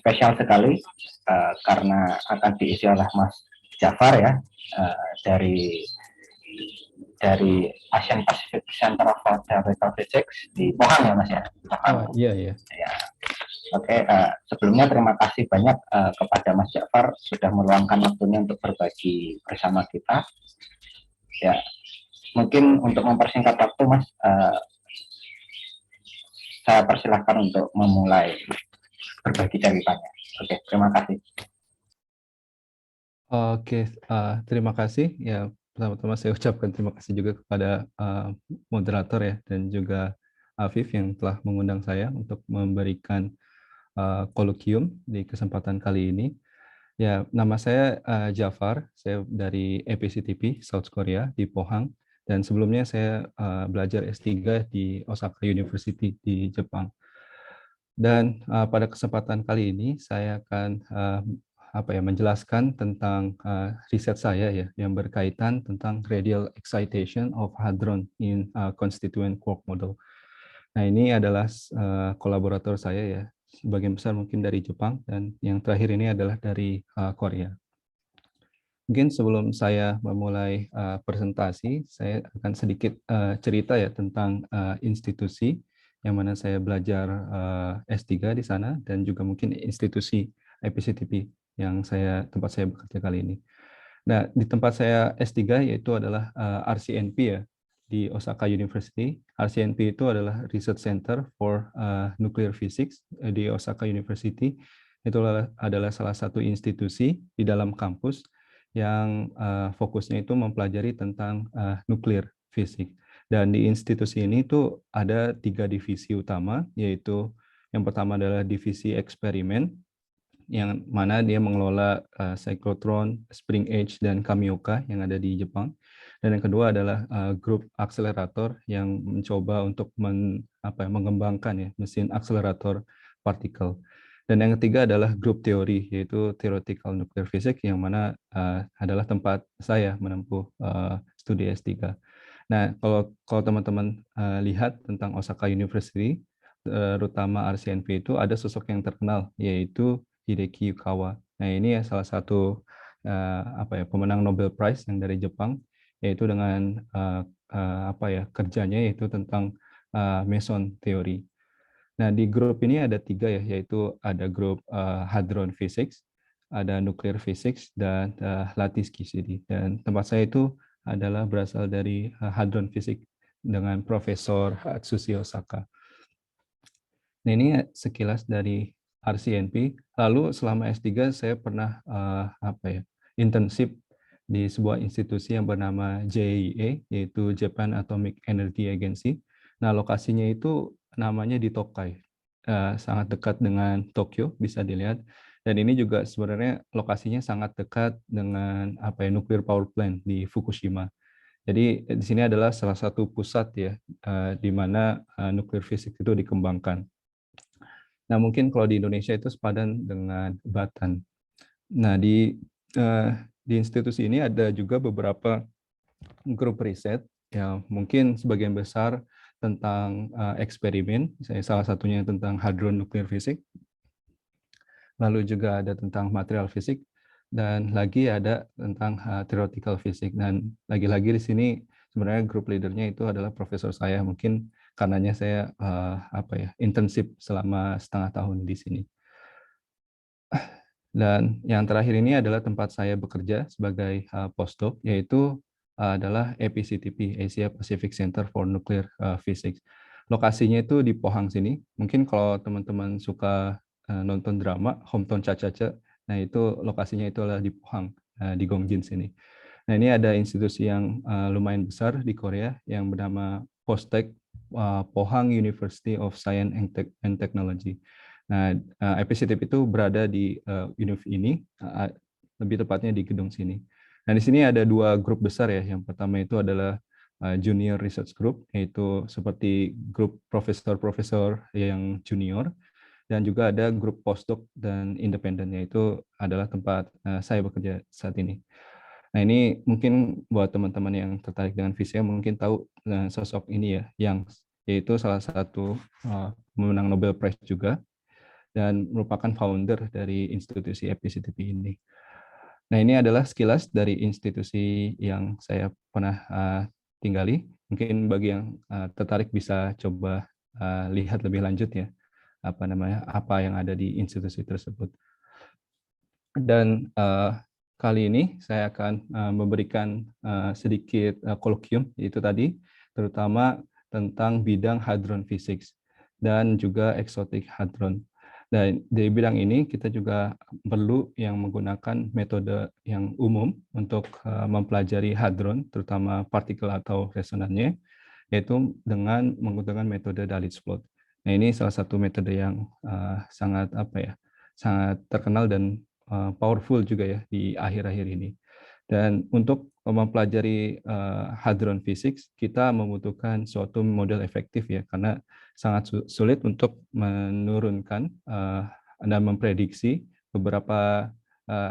spesial sekali karena akan diisi oleh Mas Jafar ya, dari Asian Pacific Center of Theoretical Physics di Pohang ya Mas ya. Oh iya iya. Ya. Oke, sebelumnya terima kasih banyak kepada Mas Jafar sudah meluangkan waktunya untuk berbagi bersama kita. Ya, mungkin untuk mempersingkat waktu Mas, saya persilahkan untuk memulai berbagi ceritanya. Oke, terima kasih. Oke, terima kasih. Ya, pertama-tama saya ucapkan terima kasih juga kepada moderator ya dan juga Afif yang telah mengundang saya untuk memberikan kolokium di kesempatan kali ini. Ya, nama saya Jafar, saya dari EPCTP South Korea di Pohang, dan sebelumnya saya belajar S3 di Osaka University di Jepang. Dan pada kesempatan kali ini saya akan menjelaskan tentang riset saya ya yang berkaitan tentang radial excitation of hadron in constituent quark model. Nah, ini adalah kolaborator saya ya, sebagian besar mungkin dari Jepang dan yang terakhir ini adalah dari Korea. Mungkin sebelum saya memulai presentasi, saya akan sedikit cerita ya tentang institusi yang mana saya belajar S3 di sana dan juga mungkin institusi IPCTP yang tempat saya bekerja kali ini. Nah, di tempat saya S3 yaitu adalah RCNP ya di Osaka University. RCNP itu adalah Research Center for Nuclear Physics di Osaka University. Itu adalah salah satu institusi di dalam kampus yang fokusnya itu mempelajari tentang nuklir fisik. Dan di institusi ini tuh ada 3 divisi utama, yaitu yang pertama adalah divisi eksperimen, yang mana dia mengelola cyclotron, spring edge, dan kamioka yang ada di Jepang. Dan yang kedua adalah grup akselerator yang mencoba untuk mengembangkan ya mesin akselerator partikel. Dan yang ketiga adalah grup teori, yaitu theoretical nuclear physics, yang mana adalah tempat saya menempuh studi S3. Nah, kalau teman-teman lihat tentang Osaka University, terutama RCNP itu ada sosok yang terkenal, yaitu Hideki Yukawa. Nah, ini ya salah satu pemenang Nobel Prize yang dari Jepang, yaitu dengan kerjanya yaitu tentang meson teori. Nah, di grup ini ada 3 ya, yaitu ada grup hadron physics, ada nuclear physics, dan lattice QCD. Dan tempat saya itu adalah berasal dari hadron physics dengan Profesor Atsushi Osaka. Nah, ini sekilas dari RCNP. Lalu selama S3 saya pernah internship di sebuah institusi yang bernama JEA, yaitu Japan Atomic Energy Agency. Nah, lokasinya itu namanya di Tokai, sangat dekat dengan Tokyo, bisa dilihat. Dan ini juga sebenarnya lokasinya sangat dekat dengan nuclear power plant di Fukushima. Jadi di sini adalah salah satu pusat ya, di mana nuclear physics itu dikembangkan. Nah, mungkin kalau di Indonesia itu sepadan dengan Batan. Nah, di institusi ini ada juga beberapa grup riset yang mungkin sebagian besar tentang eksperimen, salah satunya tentang hadron nuclear physics, lalu juga ada tentang material fisik, dan lagi ada tentang theoretical physics. Dan lagi-lagi di sini sebenarnya grup leadernya itu adalah profesor saya, mungkin karenanya saya internship selama setengah tahun di sini. Dan yang terakhir ini adalah tempat saya bekerja sebagai postdoc, yaitu adalah EPCTP, Asia Pacific Center for Nuclear Physics. Lokasinya itu di Pohang sini. Mungkin kalau teman-teman suka nonton drama Hometown Cha-Cha-Cha, nah itu lokasinya itu adalah di Pohang, di Gongjin sini. Nah, ini ada institusi yang lumayan besar di Korea yang bernama POSTECH, Pohang University of Science and Technology. Nah, EPCTP itu berada di univ ini, lebih tepatnya di gedung sini. Nah, di sini ada 2 grup besar ya. Yang pertama itu adalah junior research group, yaitu seperti grup profesor-profesor yang junior, dan juga ada grup postdoc dan independen, yaitu adalah tempat saya bekerja saat ini. Nah, ini mungkin buat teman-teman yang tertarik dengan fisika mungkin tahu sosok ini ya, yaitu salah satu pemenang Nobel Prize juga. dan merupakan founder dari institusi FPCTP ini. Nah, ini adalah sekilas dari institusi yang saya pernah tinggali. Mungkin bagi yang tertarik bisa coba lihat lebih lanjut ya, apa yang ada di institusi tersebut. Dan kali ini saya akan memberikan sedikit kolokium, yaitu tadi terutama tentang bidang hadron physics dan juga exotic hadron. Dan di bidang ini kita juga perlu yang menggunakan metode yang umum untuk mempelajari hadron, terutama partikel atau resonannya, yaitu dengan menggunakan metode Dalitz plot. Nah, ini salah satu metode yang sangat sangat terkenal dan powerful juga ya di akhir-akhir ini. Dan untuk mempelajari hadron physics, kita membutuhkan suatu model efektif ya, karena sangat sulit untuk menurunkan dan memprediksi beberapa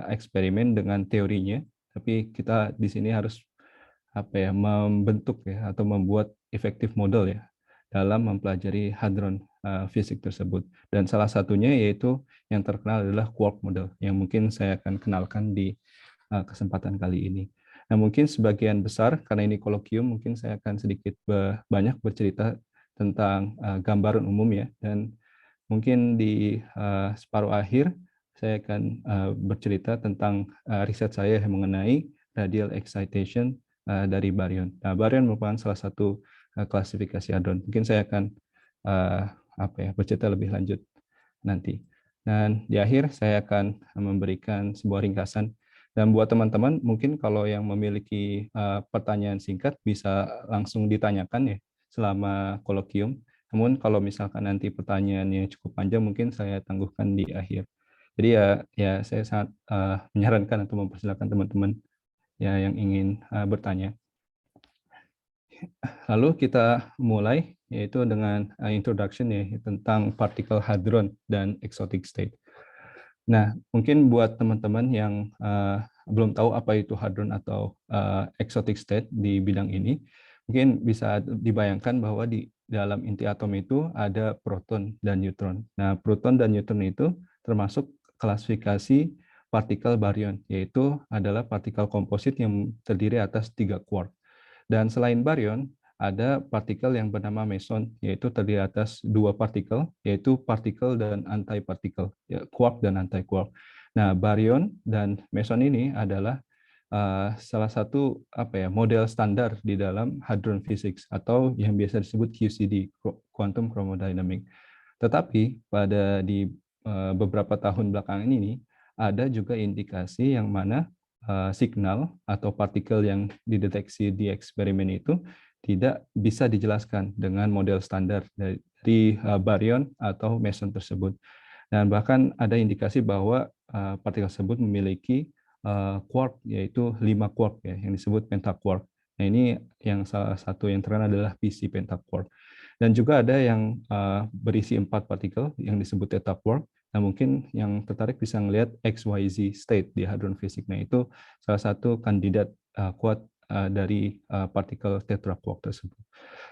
eksperimen dengan teorinya. Tapi kita di sini harus membentuk ya atau membuat efektif model ya dalam mempelajari hadron fisik tersebut. Dan salah satunya yaitu yang terkenal adalah quark model yang mungkin saya akan kenalkan di kesempatan kali ini. Nah, mungkin sebagian besar karena ini kolokium, mungkin saya akan sedikit banyak bercerita tentang gambaran umum ya, dan mungkin di separuh akhir saya akan bercerita tentang riset saya yang mengenai radial excitation dari baryon. Nah, baryon merupakan salah satu klasifikasi hadron. Mungkin saya akan bercerita lebih lanjut nanti. Dan di akhir saya akan memberikan sebuah ringkasan. Dan buat teman-teman, mungkin kalau yang memiliki pertanyaan singkat bisa langsung ditanyakan ya selama kolokium. Namun kalau misalkan nanti pertanyaannya cukup panjang, mungkin saya tangguhkan di akhir. Jadi ya saya sangat menyarankan atau mempersilakan teman-teman ya yang ingin bertanya. Lalu kita mulai yaitu dengan introduction ya tentang partikel hadron dan exotic state. Nah, mungkin buat teman-teman yang belum tahu apa itu hadron atau exotic state di bidang ini, mungkin bisa dibayangkan bahwa di dalam inti atom itu ada proton dan neutron. Nah, proton dan neutron itu termasuk klasifikasi partikel baryon, yaitu adalah partikel komposit yang terdiri atas 3 quark. Dan selain baryon, ada partikel yang bernama meson, yaitu terdiri atas 2 partikel, yaitu partikel dan antipartikel, ya, quark dan anti-quark. Nah, baryon dan meson ini adalah salah satu model standar di dalam hadron physics atau yang biasa disebut QCD, quantum chromodynamic. Tetapi pada di beberapa tahun belakangan ini ada juga indikasi yang mana signal atau partikel yang dideteksi di eksperimen itu tidak bisa dijelaskan dengan model standar dari baryon atau meson tersebut. Dan bahkan ada indikasi bahwa partikel tersebut memiliki quark, yaitu 5 quark ya, yang disebut pentaquark. Nah, ini yang salah satu yang terkenal adalah PC pentaquark. Dan juga ada yang berisi 4 partikel yang disebut tetaquark. Nah, mungkin yang tertarik bisa melihat XYZ state di hadron fisik. Nah, itu salah satu kandidat kuat dari partikel tetraquark tersebut.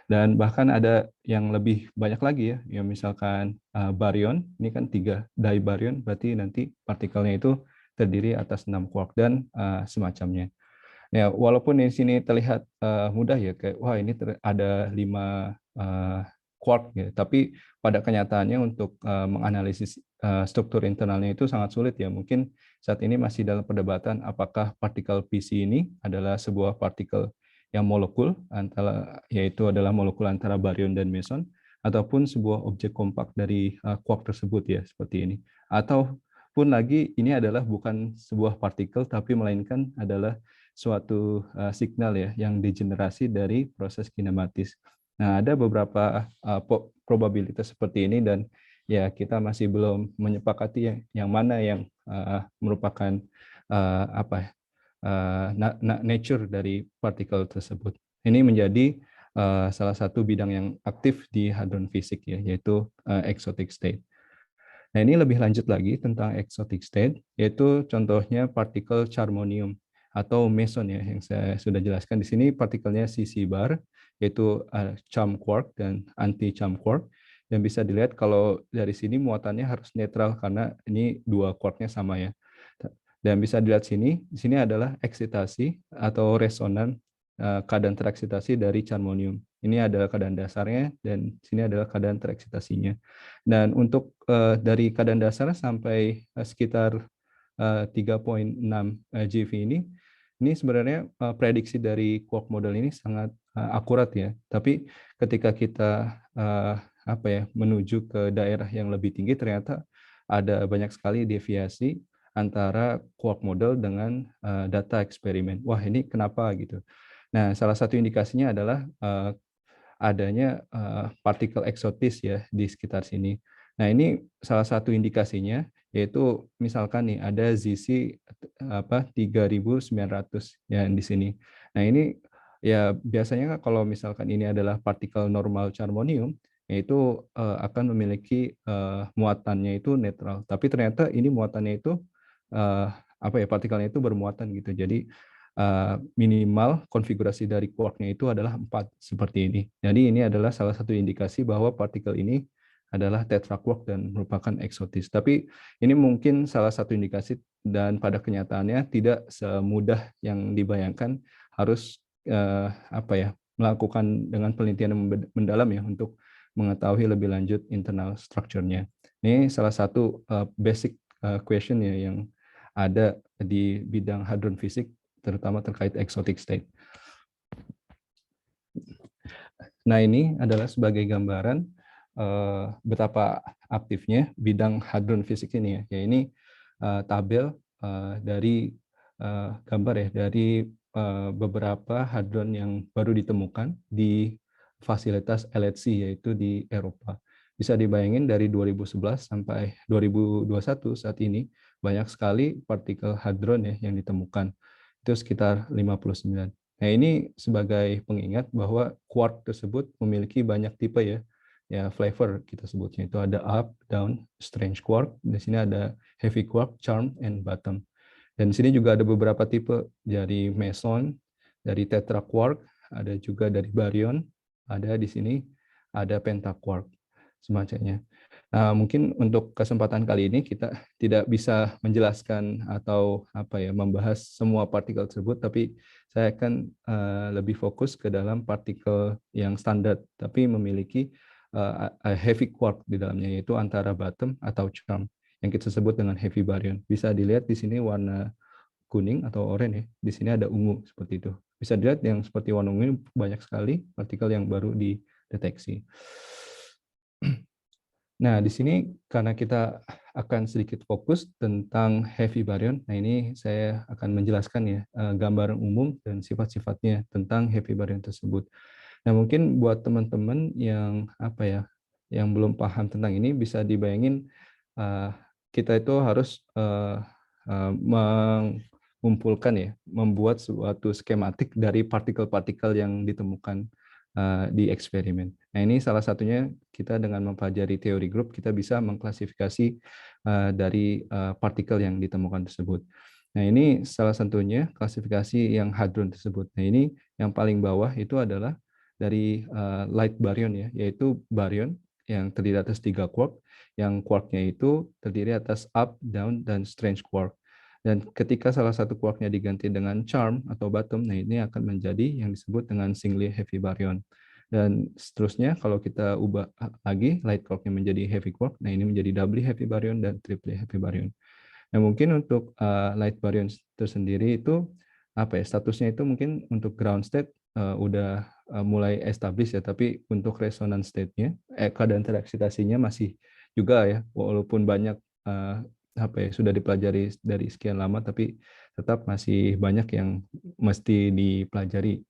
Dan bahkan ada yang lebih banyak lagi ya, yang misalkan baryon, ini kan 3 dibaryon, berarti nanti partikelnya itu terdiri atas 6 quark dan semacamnya. Ya, walaupun di sini terlihat mudah ya, kayak wah ini ada 5 quark ya, tapi pada kenyataannya untuk menganalisis struktur internalnya itu sangat sulit ya. Mungkin saat ini masih dalam perdebatan apakah partikel PC ini adalah sebuah partikel yang molekul yaitu adalah molekul antara baryon dan meson, ataupun sebuah objek kompak dari quark tersebut ya, seperti ini. Ataupun lagi ini adalah bukan sebuah partikel tapi melainkan adalah suatu signal ya yang digenerasi dari proses kinematis. Nah, ada beberapa probabilitas seperti ini dan ya kita masih belum menyepakati yang mana yang merupakan nature dari partikel tersebut. Ini menjadi salah satu bidang yang aktif di hadron fisik ya, yaitu exotic state. Nah, ini lebih lanjut lagi tentang exotic state, yaitu contohnya partikel charmonium atau meson ya, yang saya sudah jelaskan di sini partikelnya CC bar, yaitu charm quark dan anti charm quark. Dan bisa dilihat kalau dari sini muatannya harus netral karena ini dua quarknya sama ya. Dan bisa dilihat di sini adalah eksitasi atau resonan keadaan tereksitasi dari charmonium. Ini adalah keadaan dasarnya dan sini adalah keadaan tereksitasinya. Dan untuk dari keadaan dasar sampai sekitar 3,6 GeV ini sebenarnya prediksi dari quark model ini sangat akurat ya. Tapi ketika kita menuju ke daerah yang lebih tinggi, ternyata ada banyak sekali deviasi antara quark model dengan data eksperimen. Wah, ini kenapa gitu? Nah, salah satu indikasinya adalah adanya partikel eksotis ya di sekitar sini. Nah, ini salah satu indikasinya yaitu misalkan nih ada ZC 3900 yang di sini. Nah, ini ya biasanya kalau misalkan ini adalah partikel normal charmonium, yaitu akan memiliki muatannya itu netral. Tapi ternyata ini muatannya itu partikelnya itu bermuatan gitu. Jadi minimal konfigurasi dari quarknya itu adalah 4 seperti ini. Jadi ini adalah salah satu indikasi bahwa partikel ini adalah tetraquark dan merupakan eksotis. Tapi ini mungkin salah satu indikasi dan pada kenyataannya tidak semudah yang dibayangkan, harus melakukan dengan penelitian yang mendalam ya untuk mengetahui lebih lanjut internal structure-nya. Ini salah satu basic question ya yang ada di bidang hadron fisik, terutama terkait exotic state. Nah, ini adalah sebagai gambaran betapa aktifnya bidang hadron fisik ini ya. Ya, ini tabel dari gambar ya dari beberapa hadron yang baru ditemukan di fasilitas LHC yaitu di Eropa. Bisa dibayangin dari 2011 sampai 2021 saat ini banyak sekali partikel hadron ya yang ditemukan. Itu sekitar 59. Nah, ini sebagai pengingat bahwa quark tersebut memiliki banyak tipe ya. Ya, flavor kita sebutnya itu ada up, down, strange quark. Di sini ada heavy quark, charm, and bottom. Dan di sini juga ada beberapa tipe dari meson, dari tetraquark, ada juga dari baryon, ada di sini ada pentaquark semacamnya. Nah, mungkin untuk kesempatan kali ini kita tidak bisa menjelaskan atau membahas semua partikel tersebut, tapi saya akan lebih fokus ke dalam partikel yang standar tapi memiliki heavy quark di dalamnya, yaitu antara bottom atau charm yang kita sebut dengan heavy baryon. Bisa dilihat di sini warna kuning atau oranye ya. Di sini ada ungu seperti itu. Bisa dilihat yang seperti warna ungu ini banyak sekali partikel yang baru dideteksi. Nah, di sini karena kita akan sedikit fokus tentang heavy baryon. Nah, ini saya akan menjelaskan ya gambaran umum dan sifat-sifatnya tentang heavy baryon tersebut. Nah, mungkin buat teman-teman yang yang belum paham tentang ini, bisa dibayangin kita itu harus mengumpulkan ya, membuat suatu skematik dari partikel-partikel yang ditemukan di eksperimen. Nah, ini salah satunya kita dengan mempelajari teori grup, kita bisa mengklasifikasi dari partikel yang ditemukan tersebut. Nah, ini salah satunya klasifikasi yang hadron tersebut. Nah, ini yang paling bawah itu adalah dari light baryon ya, yaitu baryon yang terdiri atas 3 quark, yang quarknya itu terdiri atas up, down, dan strange quark. Dan ketika salah satu quarknya diganti dengan charm atau bottom, nah ini akan menjadi yang disebut dengan singly heavy baryon. Dan seterusnya kalau kita ubah lagi light quarknya menjadi heavy quark, nah ini menjadi doubly heavy baryon dan triply heavy baryon. Nah, mungkin untuk light baryon tersendiri itu statusnya itu mungkin untuk ground state udah mulai established ya, tapi untuk resonance state-nya keadaan tereksitasinya masih juga ya, walaupun banyak sudah dipelajari dari sekian lama, tapi tetap masih banyak yang mesti dipelajari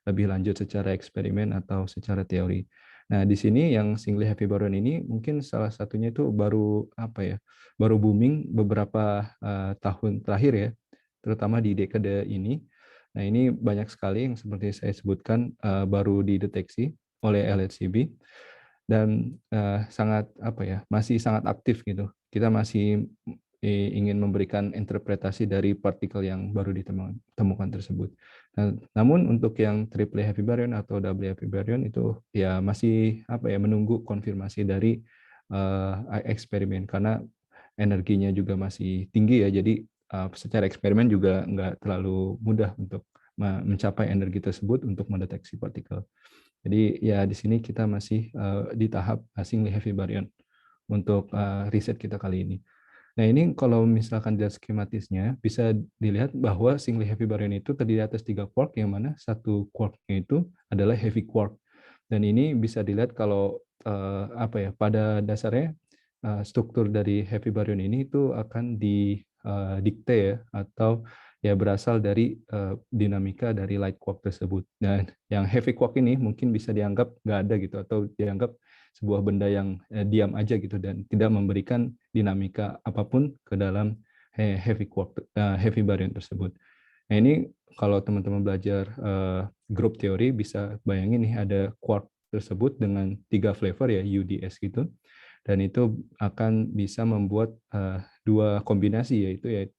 lebih lanjut secara eksperimen atau secara teori. Nah, di sini yang singly heavy baryon ini mungkin salah satunya itu baru baru booming beberapa tahun terakhir ya, terutama di dekade ini. Nah, ini banyak sekali yang seperti saya sebutkan baru dideteksi oleh LHCb dan sangat masih sangat aktif gitu. Kita masih ingin memberikan interpretasi dari partikel yang baru ditemukan tersebut. Nah, namun untuk yang triple heavy baryon atau double heavy baryon itu ya masih menunggu konfirmasi dari eksperimen, karena energinya juga masih tinggi ya. Jadi secara eksperimen juga nggak terlalu mudah untuk mencapai energi tersebut untuk mendeteksi partikel. Jadi ya di sini kita masih di tahap singly heavy baryon untuk riset kita kali ini. Nah, ini kalau misalkan dilihat skematisnya, bisa dilihat bahwa singly heavy baryon itu terdiri atas 3 quark, yang mana satu quarknya itu adalah heavy quark. Dan ini bisa dilihat kalau pada dasarnya struktur dari heavy baryon ini itu akan didikte ya, atau ya berasal dari dinamika dari light quark tersebut. Dan yang heavy quark ini mungkin bisa dianggap nggak ada gitu, atau dianggap sebuah benda yang diam aja gitu dan tidak memberikan dinamika apapun ke dalam heavy baryon tersebut. Nah, ini kalau teman-teman belajar group teori bisa bayangin nih, ada quark tersebut dengan 3 flavor ya, UDS gitu. Dan itu akan bisa membuat 2 kombinasi, yaitu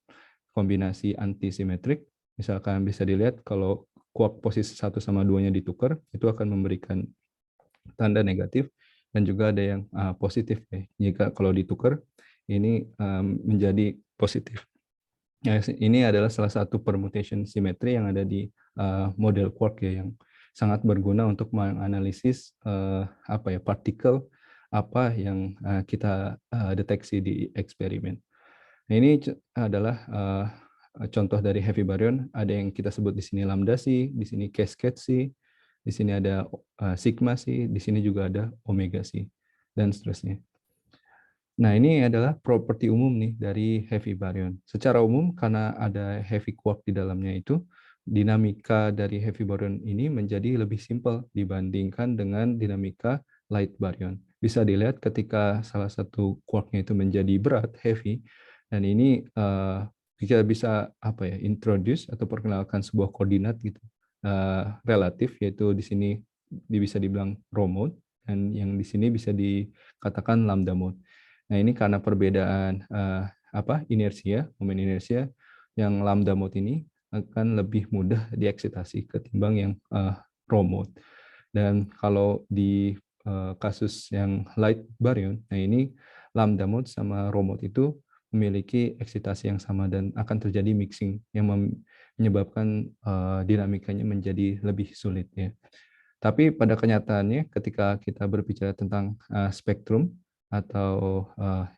kombinasi antisimetrik. Misalkan bisa dilihat kalau quark posisi 1 sama 2-nya ditukar, itu akan memberikan tanda negatif, dan juga ada yang positif ya. Jika kalau ditukar ini menjadi positif. Ya, ini adalah salah satu permutation simetri yang ada di model quark ya, yang sangat berguna untuk menganalisis partikel apa yang kita deteksi di eksperimen. Nah, ini adalah contoh dari heavy baryon. Ada yang kita sebut di sini lambda C, di sini cascade C, di sini ada sigma C, di sini juga ada omega C, dan seterusnya. Nah, ini adalah properti umum nih dari heavy baryon. Secara umum, karena ada heavy quark di dalamnya itu, dinamika dari heavy baryon ini menjadi lebih simpel dibandingkan dengan dinamika light baryon. Bisa dilihat ketika salah satu quarknya itu menjadi berat, heavy, dan ini kita bisa introduce atau perkenalkan sebuah koordinat gitu relatif, yaitu di sini bisa dibilang rho mode, dan yang di sini bisa dikatakan lambda mode. Nah, ini karena perbedaan inersia, momen inersia, yang lambda mode ini akan lebih mudah dieksitasi ketimbang yang rho mode. Dan kalau di kasus yang light baryon, nah ini lambda mode sama rho mode itu memiliki eksitasi yang sama dan akan terjadi mixing yang menyebabkan dinamikanya menjadi lebih sulit ya. Tapi pada kenyataannya ketika kita berbicara tentang spektrum atau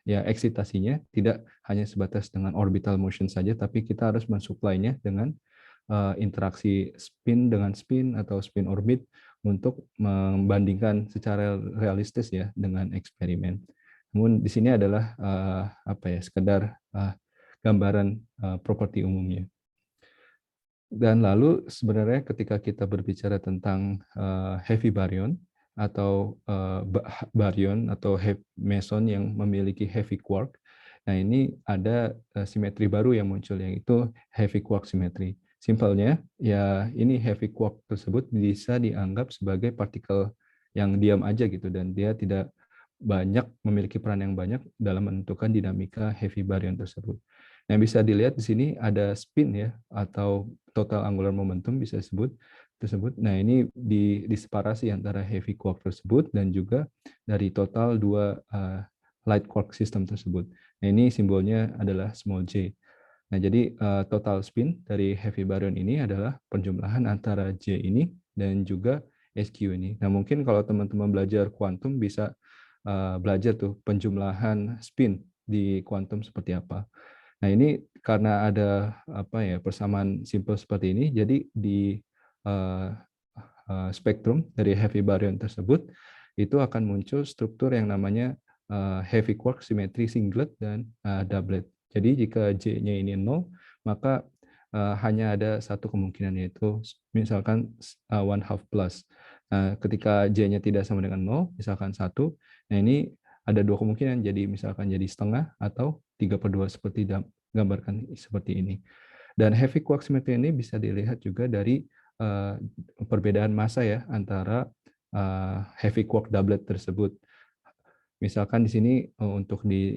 eksitasinya tidak hanya sebatas dengan orbital motion saja, tapi kita harus mensuplainya dengan interaksi spin dengan spin atau spin orbit untuk membandingkan secara realistis ya dengan eksperimen. Namun di sini adalah sekedar gambaran properti umumnya. Dan lalu sebenarnya ketika kita berbicara tentang heavy baryon atau baryon atau meson yang memiliki heavy quark, nah ini ada simetri baru yang muncul, yaitu heavy quark simetri. Simpelnya ya, ini heavy quark tersebut bisa dianggap sebagai partikel yang diam aja gitu, dan dia tidak memiliki peran yang banyak dalam menentukan dinamika heavy baryon tersebut. Nah, bisa dilihat di sini ada spin ya, atau total angular momentum bisa tersebut. Nah, ini diseparasi antara heavy quark tersebut dan juga dari total 2 light quark system tersebut. Nah, ini simbolnya adalah small j. Nah, jadi total spin dari heavy baryon ini adalah penjumlahan antara j ini dan juga SQ ini. Nah, mungkin kalau teman-teman belajar kuantum bisa belajar tuh penjumlahan spin di kuantum seperti apa. Nah, ini karena ada persamaan simpel seperti ini, jadi di spektrum dari heavy baryon tersebut itu akan muncul struktur yang namanya heavy quark symmetry singlet dan doublet. Jadi jika J-nya ini 0, maka hanya ada satu kemungkinan, yaitu misalkan 1/2 plus. Nah, ketika J-nya tidak sama dengan 0, misalkan 1, nah ini ada 2 kemungkinan, jadi misalkan jadi setengah atau 3/2 seperti gambarkan seperti ini. Dan heavy quark symmetry ini bisa dilihat juga dari perbedaan massa ya antara heavy quark doublet tersebut. Misalkan di sini untuk di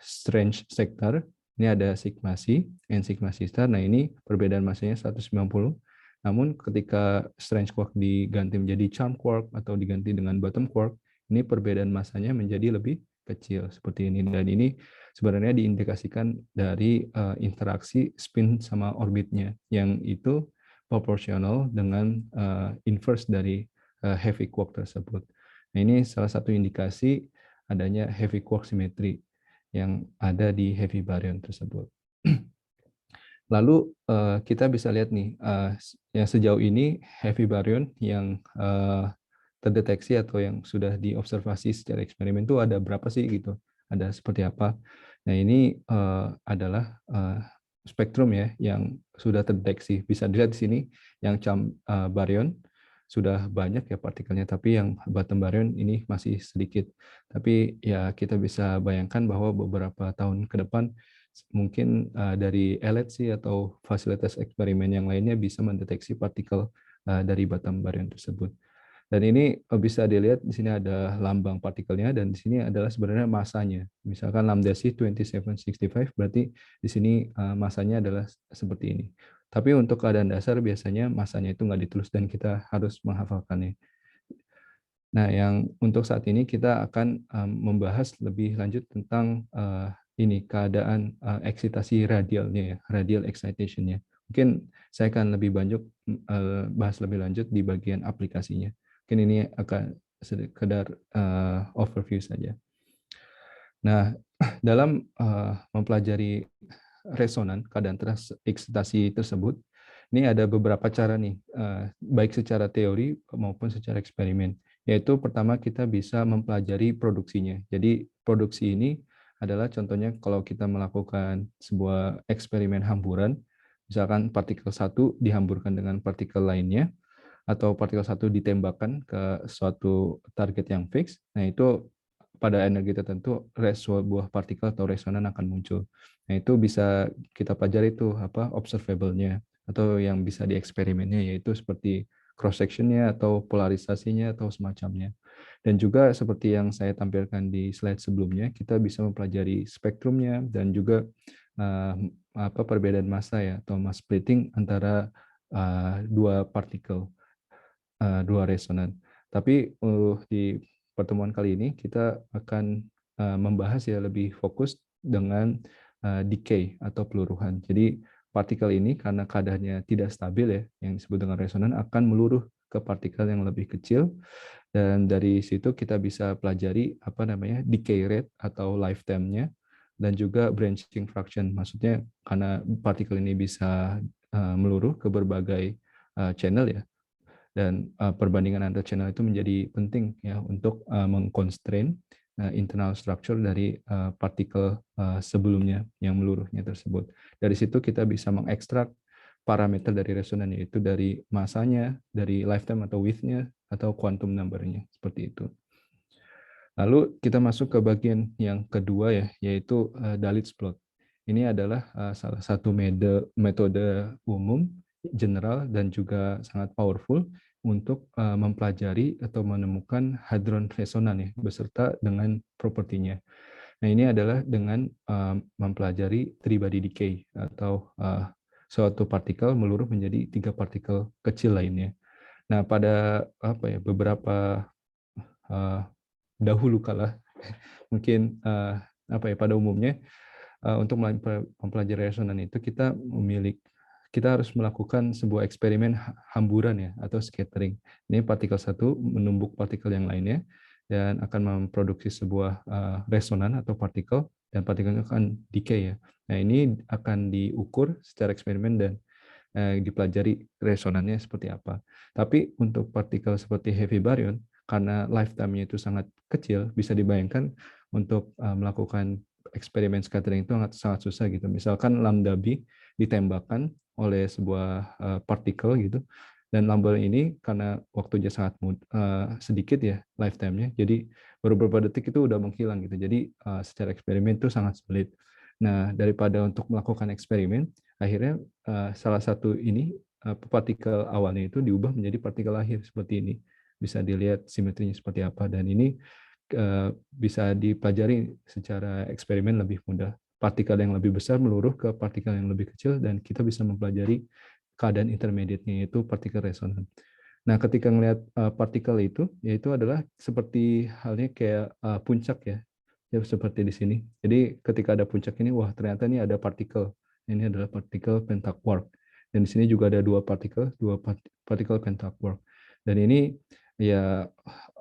strange sector, Ini ada sigma C and sigma C star. Nah, ini perbedaan masanya 190. Namun ketika strange quark diganti menjadi charm quark atau diganti dengan bottom quark, ini perbedaan masanya menjadi lebih kecil seperti ini. Dan ini sebenarnya diindikasikan dari interaksi spin sama orbitnya yang itu proporsional dengan inverse dari heavy quark tersebut. Nah, ini salah satu indikasi adanya heavy quark symmetry yang ada di heavy baryon tersebut. Lalu kita bisa lihat nih, yang sejauh ini heavy baryon yang terdeteksi atau yang sudah diobservasi secara eksperimen itu ada berapa sih gitu? Ada seperti apa? Nah, ini adalah spektrum ya yang sudah terdeteksi. Bisa dilihat di sini yang baryon sudah banyak ya partikelnya, tapi yang bottom baryon ini masih sedikit. Tapi ya kita bisa bayangkan bahwa beberapa tahun ke depan mungkin dari LHC atau fasilitas eksperimen yang lainnya bisa mendeteksi partikel dari bottom baryon tersebut. Dan ini bisa dilihat di sini ada lambang partikelnya dan di sini adalah sebenarnya masanya. Misalkan lambda C 2765 berarti di sini masanya adalah seperti ini. Tapi untuk keadaan dasar biasanya masanya itu nggak ditulis dan kita harus menghafalkannya. Nah, yang untuk saat ini kita akan membahas lebih lanjut tentang ini keadaan eksitasi radialnya ya, radial excitation-nya. Mungkin saya akan lebih banyak bahas lebih lanjut di bagian aplikasinya. Mungkin ini akan sekedar overview saja. Nah, dalam mempelajari resonan keadaan eksitasi tersebut, ini ada beberapa cara nih, baik secara teori maupun secara eksperimen. Yaitu pertama kita bisa mempelajari produksinya. Jadi produksi ini adalah contohnya kalau kita melakukan sebuah eksperimen hamburan, misalkan partikel satu dihamburkan dengan partikel lainnya, atau partikel satu ditembakkan ke suatu target yang fix, nah itu pada energi tertentu sebuah partikel atau resonan akan muncul. Nah itu bisa kita pelajari itu apa observable-nya atau yang bisa dieksperimennya yaitu seperti cross sectionnya atau polarisasinya atau semacamnya. Dan juga seperti yang saya tampilkan di slide sebelumnya, kita bisa mempelajari spektrumnya dan juga apa perbedaan massa ya atau mass splitting antara dua partikel, dua resonan. Tapi di pertemuan kali ini kita akan membahas ya lebih fokus dengan decay atau peluruhan. Jadi partikel ini karena keadaannya tidak stabil ya, yang disebut dengan resonan akan meluruh ke partikel yang lebih kecil dan dari situ kita bisa pelajari apa namanya decay rate atau lifetime-nya dan juga branching fraction. Maksudnya karena partikel ini bisa meluruh ke berbagai channel ya, dan perbandingan antar channel itu menjadi penting ya untuk mengconstrain internal structure dari partikel sebelumnya yang meluruhnya tersebut. Dari situ kita bisa mengekstrak parameter dari resonan yaitu dari masanya, dari lifetime atau width-nya atau quantum number-nya seperti itu. Lalu kita masuk ke bagian yang kedua ya, yaitu Dalitz plot. Ini adalah salah satu metode umum, general, dan juga sangat powerful untuk mempelajari atau menemukan hadron resonan ya, beserta dengan propertinya. Nah, ini adalah dengan mempelajari three-body decay atau suatu partikel meluruh menjadi 3 partikel kecil lainnya. Nah, pada apa ya beberapa dahulu kala mungkin apa ya pada umumnya untuk mempelajari resonan itu kita harus melakukan sebuah eksperimen hamburan ya atau scattering. Ini partikel satu menumbuk partikel yang lainnya dan akan memproduksi sebuah resonan atau partikel dan partikelnya akan decay ya. Nah, ini akan diukur secara eksperimen dan dipelajari resonannya seperti apa. Tapi untuk partikel seperti heavy baryon karena lifetime-nya itu sangat kecil, bisa dibayangkan untuk melakukan eksperimen scattering itu sangat susah gitu. Misalkan lambda B ditembakkan oleh sebuah partikel gitu, dan lambda ini karena waktunya sangat sedikit ya lifetime-nya, jadi baru beberapa detik itu udah menghilang gitu. Jadi secara eksperimen itu sangat sulit. Nah, daripada untuk melakukan eksperimen, akhirnya salah satu ini partikel awalnya itu diubah menjadi partikel akhir seperti ini. Bisa dilihat simetrinya seperti apa dan ini bisa dipelajari secara eksperimen lebih mudah. partikel yang lebih besar meluruh ke partikel yang lebih kecil, dan kita bisa mempelajari keadaan intermediate-nya, yaitu partikel resonan. Nah, ketika ngelihat partikel itu, yaitu adalah seperti halnya kayak puncak ya, ya seperti di sini. Jadi ketika ada puncak ini, wah ternyata ini ada partikel. Ini adalah partikel pentaquark. Dan di sini juga ada dua partikel pentaquark. Dan ini ya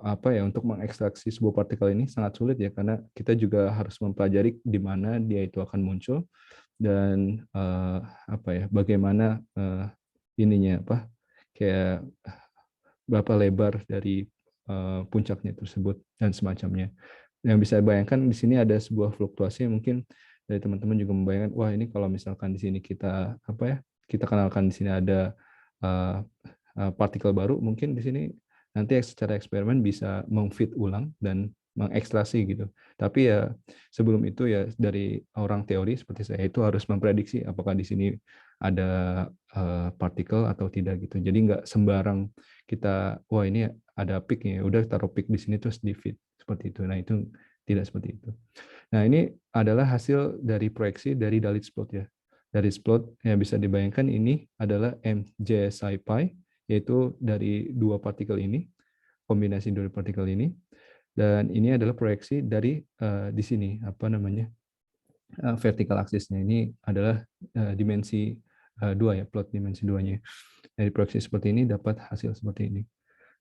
apa ya, untuk mengekstraksi sebuah partikel ini sangat sulit ya, karena kita juga harus mempelajari di mana dia itu akan muncul, dan apa ya, bagaimana ininya apa, kayak berapa lebar dari puncaknya tersebut dan semacamnya. Yang bisa bayangkan di sini ada sebuah fluktuasi yang mungkin dari teman-teman juga membayangkan, wah ini kalau misalkan di sini kita apa ya, kita kenalkan di sini ada partikel baru, mungkin di sini nanti secara eksperimen bisa mengfit ulang dan mengekstrasi gitu. Tapi ya sebelum itu ya dari orang teori seperti saya itu harus memprediksi apakah di sini ada partikel atau tidak gitu. Jadi nggak sembarang kita, wah ini ada peak ya, udah taruh peak di sini terus di fit seperti itu. Nah itu tidak seperti itu. Nah ini adalah hasil dari proyeksi dari Dalitz plot ya. Dalitz plot yang bisa dibayangkan ini adalah MJ psi pi, yaitu dari dua partikel ini, kombinasi dari partikel ini, dan ini adalah proyeksi dari di sini apa namanya, vertical axis-nya ini adalah dimensi 2 ya, plot dimensi 2-nya. Dari proyeksi seperti ini dapat hasil seperti ini.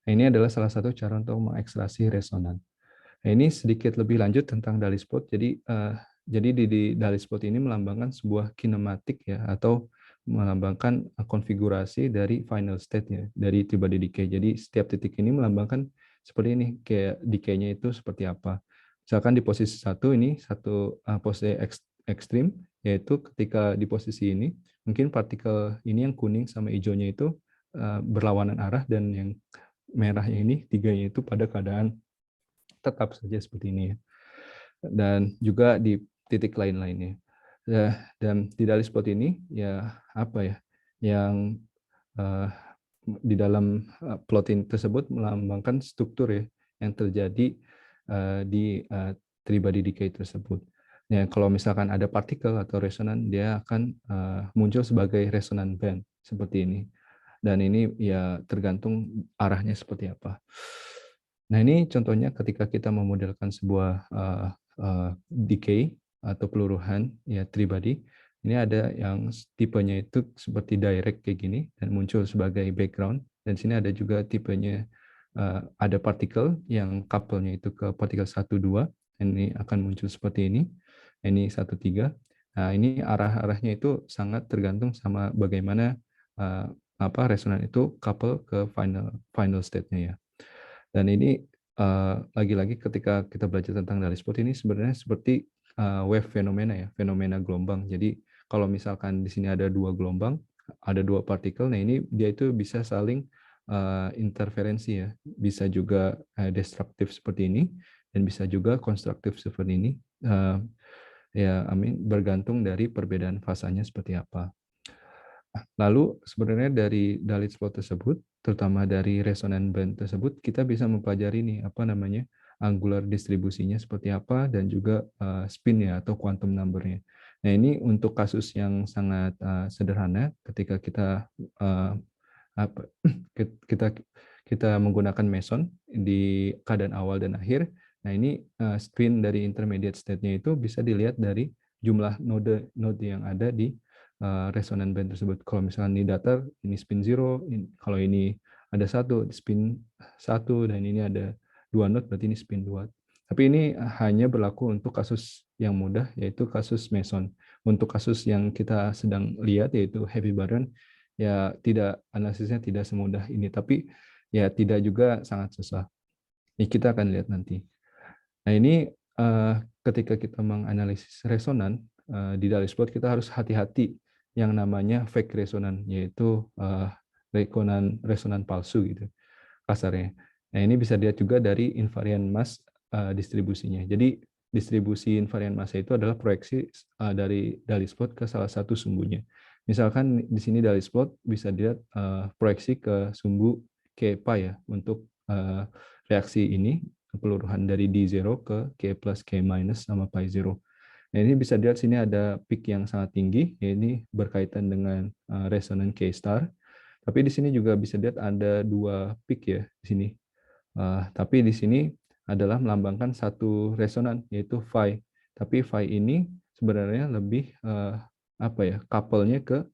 Nah, ini adalah salah satu cara untuk mengekstraksi resonan. Nah, ini sedikit lebih lanjut tentang Dalitz plot. Jadi di Dalitz plot ini melambangkan sebuah kinematik ya, atau melambangkan konfigurasi dari final state-nya dari T-body decay. Jadi setiap titik ini melambangkan seperti ini, kayak decay-nya itu seperti apa. Misalkan di posisi 1 ini satu posisi ekstrim, yaitu ketika di posisi ini mungkin partikel ini yang kuning sama hijaunya itu berlawanan arah, dan yang merahnya ini tiganya itu pada keadaan tetap saja seperti ini ya. Dan juga di titik lain-lainnya. Dan di Dalitz plot ini ya apa ya, yang di dalam plot ini tersebut melambangkan struktur ya yang terjadi di three-body decay tersebut. Ya, kalau misalkan ada partikel atau resonan, dia akan muncul sebagai resonan band seperti ini. Dan ini ya tergantung arahnya seperti apa. Nah ini contohnya ketika kita memodelkan sebuah decay atau peluruhan ya three-body. Ini ada yang tipenya itu seperti direct kayak gini dan muncul sebagai background. Dan sini ada juga tipenya ada partikel yang couple-nya itu ke partikel 1, 2. Ini akan muncul seperti ini. Ini 1, 3. Nah, ini arah-arahnya itu sangat tergantung sama bagaimana apa resonan itu couple ke final state-nya ya. Dan ini lagi-lagi ketika kita belajar tentang Dalitz plot ini sebenarnya seperti wave fenomena ya, fenomena gelombang. Jadi kalau misalkan di sini ada dua gelombang, ada dua partikel, nah ini dia itu bisa saling interferensi ya, bisa juga destruktif seperti ini, dan bisa juga konstruktif seperti ini. Ya, bergantung dari perbedaan fasanya seperti apa. Lalu sebenarnya dari Dalitz plot tersebut, terutama dari resonan band tersebut, kita bisa mempelajari nih apa namanya angular distribusinya seperti apa, dan juga spin ya atau quantum number-nya. Nah ini untuk kasus yang sangat sederhana, ketika kita kita kita menggunakan meson di keadaan awal dan akhir. Nah ini spin dari intermediate state-nya itu bisa dilihat dari jumlah node yang ada di resonan band tersebut. Kalau misalnya ini datar, ini spin 0, kalau ini ada spin 1, dan ini ada 2 node, berarti ini spin 2. Tapi ini hanya berlaku untuk kasus yang mudah, yaitu kasus meson. Untuk kasus yang kita sedang lihat, yaitu heavy boron, ya analisisnya tidak semudah ini, tapi ya tidak juga sangat susah. Ini kita akan lihat nanti. Nah ini ketika kita menganalisis resonan di Dalitz plot, kita harus hati-hati yang namanya fake resonan, yaitu resonan palsu gitu kasarnya. Nah ini bisa dilihat juga dari invariant mass distribusinya. Jadi distribusi invariant mass itu adalah proyeksi dari Dalitz plot ke salah satu sumbunya. Misalkan di sini Dalitz plot bisa dilihat proyeksi ke sumbu K pi ya, untuk reaksi ini peluruhan dari D0 ke K plus K minus sama pi 0. Nah, ini bisa dilihat sini ada peak yang sangat tinggi, ya ini berkaitan dengan resonance K-star. Tapi di sini juga bisa dilihat ada 2 peak ya di sini. Tapi di sini adalah melambangkan satu resonan yaitu phi. Tapi phi ini sebenarnya lebih apa ya, couple-nya ke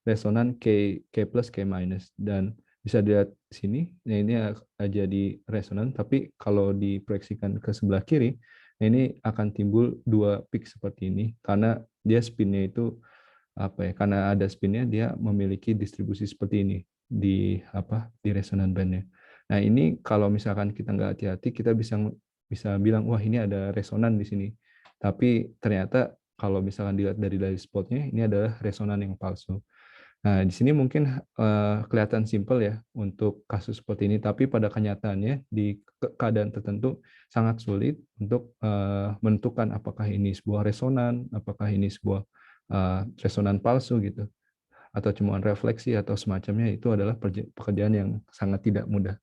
resonan K plus K minus, dan bisa dilihat di sini. Nah, ini jadi resonan, tapi kalau diproyeksikan ke sebelah kiri, nah ini akan timbul 2 peak seperti ini karena dia spinnya itu apa ya, karena ada spinnya dia memiliki distribusi seperti ini di apa, di resonan bandnya. Nah, ini kalau misalkan kita nggak hati-hati, kita bisa bilang wah ini ada resonan di sini, tapi ternyata kalau misalkan dilihat dari spotnya ini adalah resonan yang palsu. Nah, di sini mungkin kelihatan simpel ya untuk kasus seperti ini, tapi pada kenyataannya di keadaan tertentu sangat sulit untuk menentukan apakah ini sebuah resonan, apakah ini sebuah resonan palsu gitu, atau cuma refleksi atau semacamnya. Itu adalah pekerjaan yang sangat tidak mudah.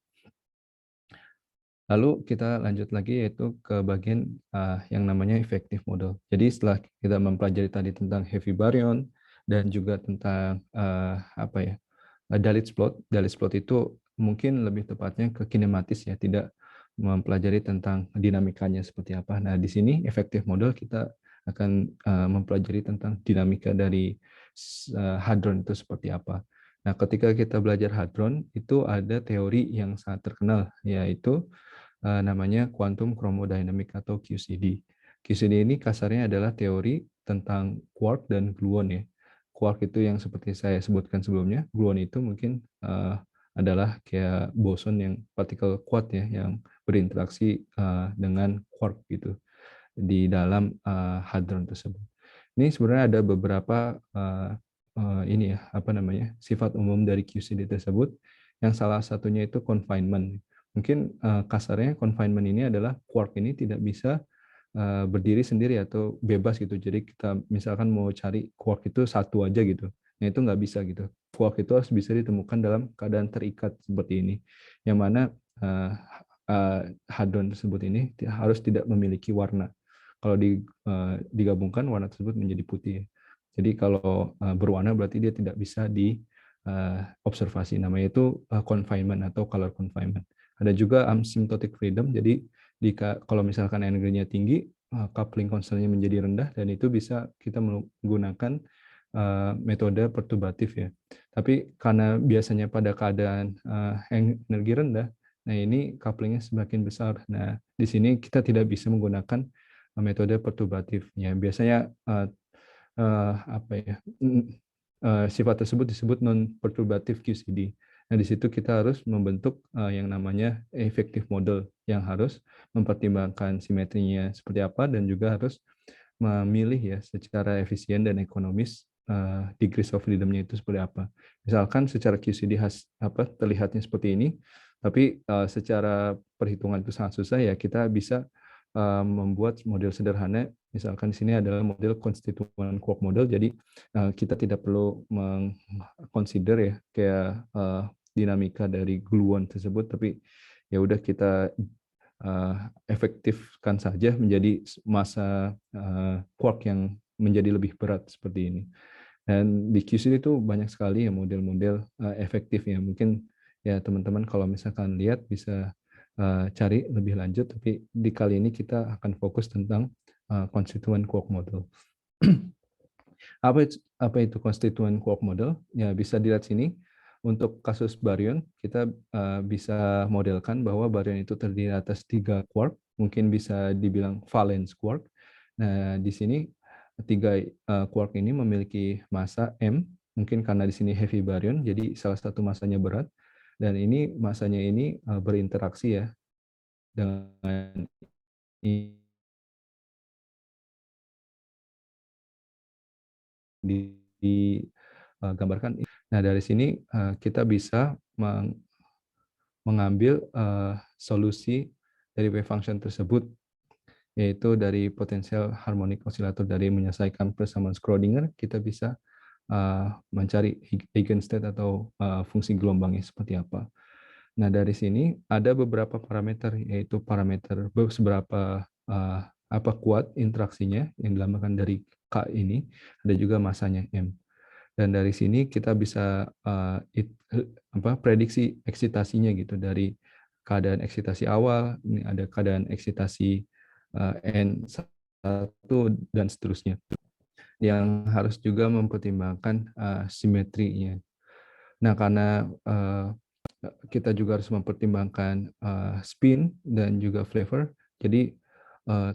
Lalu kita lanjut lagi yaitu ke bagian yang namanya effective model. Jadi setelah kita mempelajari tadi tentang heavy baryon dan juga tentang apa ya, Dalitz plot. Dalitz plot itu mungkin lebih tepatnya ke kinematis ya, tidak mempelajari tentang dinamikanya seperti apa. Nah, di sini effective model kita akan mempelajari tentang dinamika dari hadron itu seperti apa. Nah, ketika kita belajar hadron itu ada teori yang sangat terkenal yaitu namanya quantum chromodynamic atau QCD. QCD ini kasarnya adalah teori tentang quark dan gluon ya. Quark itu yang seperti saya sebutkan sebelumnya, gluon itu mungkin adalah kayak boson yang partikel kuat ya, yang berinteraksi dengan quark gitu di dalam hadron tersebut. Ini sebenarnya ada beberapa ini ya, apa namanya, sifat umum dari QCD tersebut, yang salah satunya itu confinement. Mungkin kasarnya confinement ini adalah quark ini tidak bisa berdiri sendiri atau bebas gitu. Jadi kita misalkan mau cari quark itu satu aja gitu, nah itu nggak bisa gitu. Quark itu harus bisa ditemukan dalam keadaan terikat seperti ini, yang mana hadron tersebut ini harus tidak memiliki warna. Kalau digabungkan warna tersebut menjadi putih. Jadi kalau berwarna berarti dia tidak bisa diobservasi. Namanya itu confinement atau color confinement. Ada juga asymptotic freedom. Jadi kalau misalkan energinya tinggi, coupling constantnya menjadi rendah, dan itu bisa kita menggunakan metode perturbatif ya. Tapi karena biasanya pada keadaan energi rendah, nah ini couplingnya semakin besar. Nah, di sini kita tidak bisa menggunakan metode perturbatif. Ya, biasanya apa ya, sifat tersebut disebut non-perturbatif QCD. Nah, di situ kita harus membentuk yang namanya effective model yang harus mempertimbangkan simetrinya seperti apa dan juga harus memilih ya secara efisien dan ekonomis degrees of freedom-nya itu seperti apa. Misalkan secara QCD terlihatnya seperti ini, tapi secara perhitungan itu sangat susah ya, kita bisa membuat model sederhana. Misalkan di sini adalah model konstituen quark model, jadi kita tidak perlu mengconsider ya kayak dinamika dari gluon tersebut, tapi ya udah kita efektifkan saja menjadi massa quark yang menjadi lebih berat seperti ini. Dan di QCD itu banyak sekali ya model-model efektif ya. Mungkin ya teman-teman kalau misalkan lihat bisa cari lebih lanjut, tapi di kali ini kita akan fokus tentang constituent quark model. Apa itu constituent quark model? Ya bisa dilihat sini. Untuk kasus baryon, kita bisa modelkan bahwa baryon itu terdiri atas 3 quark, mungkin bisa dibilang valence quark. Nah, di sini 3 quark ini memiliki massa M, mungkin karena di sini heavy baryon, jadi salah satu massanya berat, dan ini massanya ini berinteraksi ya dengan ini digambarkan. Nah, dari sini kita bisa mengambil solusi dari wave function tersebut, yaitu dari potensial harmonik osilator dari menyelesaikan persamaan Schrödinger, kita bisa mencari eigenstate atau fungsi gelombangnya seperti apa. Nah, dari sini ada beberapa parameter, yaitu parameter seberapa apa kuat interaksinya yang dilambangkan dari K ini, ada juga masanya M. Dan dari sini kita bisa prediksi eksitasinya gitu, dari keadaan eksitasi awal, ini ada keadaan eksitasi N1 dan seterusnya, yang harus juga mempertimbangkan simetrinya. Nah, karena kita juga harus mempertimbangkan spin dan juga flavor, jadi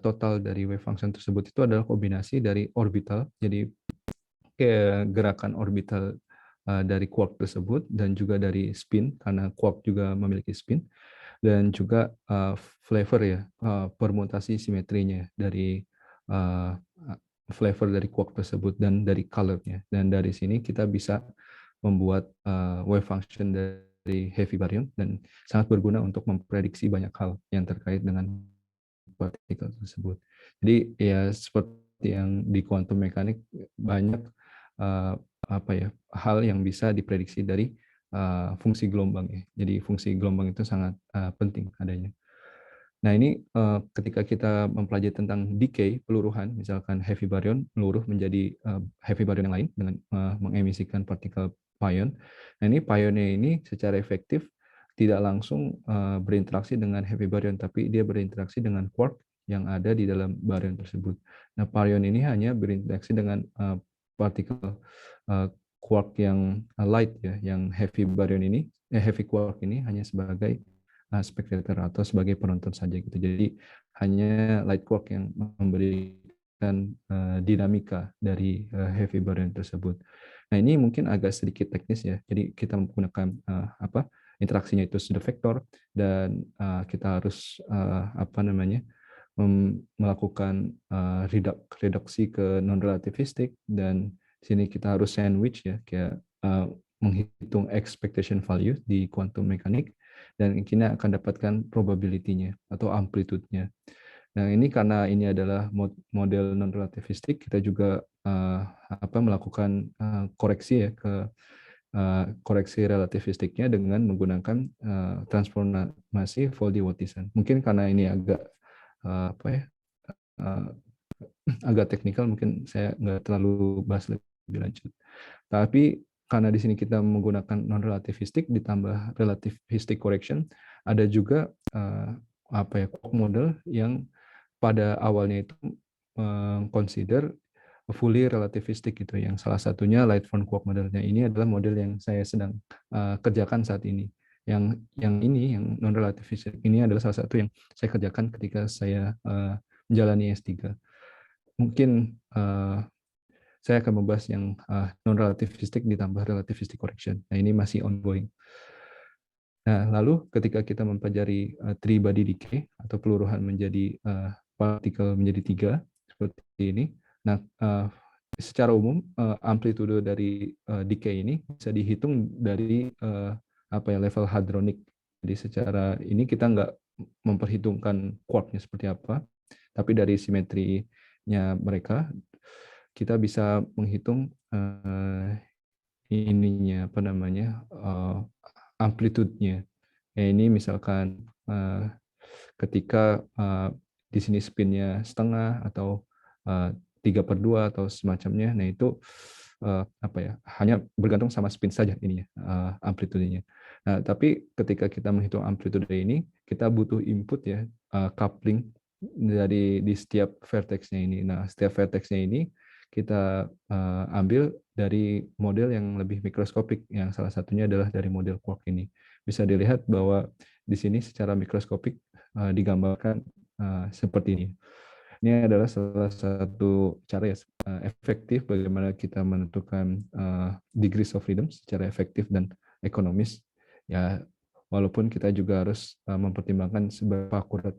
total dari wave function tersebut itu adalah kombinasi dari orbital, jadi gerakan orbital dari quark tersebut, dan juga dari spin, karena quark juga memiliki spin, dan juga flavor ya, permutasi simetrinya dari flavor dari quark tersebut dan dari color-nya. Dan dari sini kita bisa membuat wave function dari heavy baryon, dan sangat berguna untuk memprediksi banyak hal yang terkait dengan partikel tersebut. Jadi ya seperti yang di quantum mechanics, banyak hal yang bisa diprediksi dari fungsi gelombang ya. Jadi fungsi gelombang itu sangat penting adanya. Nah, ini ketika kita mempelajari tentang decay peluruhan, misalkan heavy baryon meluruh menjadi heavy baryon yang lain dengan mengemisikan partikel pion. Nah, ini pionnya ini secara efektif tidak langsung berinteraksi dengan heavy baryon, tapi dia berinteraksi dengan quark yang ada di dalam baryon tersebut. Nah, pion ini hanya berinteraksi dengan partikel quark yang light ya, yang heavy baryon ini, heavy quark ini hanya sebagai spectator atau sebagai penonton saja gitu. Jadi hanya light quark yang memberikan dinamika dari heavy baryon tersebut. Nah, ini mungkin agak sedikit teknis ya. Jadi kita menggunakan interaksinya itu sudah vektor, dan kita harus melakukan reduksi ke non relativistik, dan sini kita harus sandwich ya, kayak menghitung expectation value di quantum mechanics, dan kita akan dapatkan probability-nya atau amplitude-nya. Nah, ini karena ini adalah model non relativistik, kita juga melakukan koreksi ya ke koreksi relativistiknya dengan menggunakan transformasi Foldy-Wattison. Mungkin karena ini agak agak teknikal, mungkin saya nggak terlalu bahas lebih lanjut. Tapi karena di sini kita menggunakan non relativistik ditambah relativistic correction, ada juga quark model yang pada awalnya itu consider fully relativistic gitu, yang salah satunya Lightford quark modelnya. Ini adalah model yang saya sedang kerjakan saat ini. Yang non relativistic ini adalah salah satu yang saya kerjakan ketika saya menjalani S3. Mungkin saya akan membahas yang non-relativistic ditambah relativistic correction. Nah, ini masih ongoing. Nah, lalu ketika kita mempelajari three-body decay atau peluruhan menjadi partikel menjadi 3 seperti ini. Nah, secara umum amplitude dari decay ini bisa dihitung dari level hadronik. Jadi secara ini kita nggak memperhitungkan quarknya seperti apa, tapi dari simetrinya mereka kita bisa menghitung amplitude-nya. Ini misalkan ketika di sini spin-nya setengah atau 3/2 atau semacamnya, nah itu hanya bergantung sama spin saja ininya, amplitude-nya. Nah, tapi ketika kita menghitung amplitude ini, kita butuh input ya, coupling di setiap vertex-nya ini. Nah, setiap vertex-nya ini kita ambil dari model yang lebih mikroskopik, yang salah satunya adalah dari model quark ini. Bisa dilihat bahwa di sini secara mikroskopik digambarkan seperti ini. Ini adalah salah satu cara efektif bagaimana kita menentukan degrees of freedom secara efektif dan ekonomis. Ya, walaupun kita juga harus mempertimbangkan seberapa akurat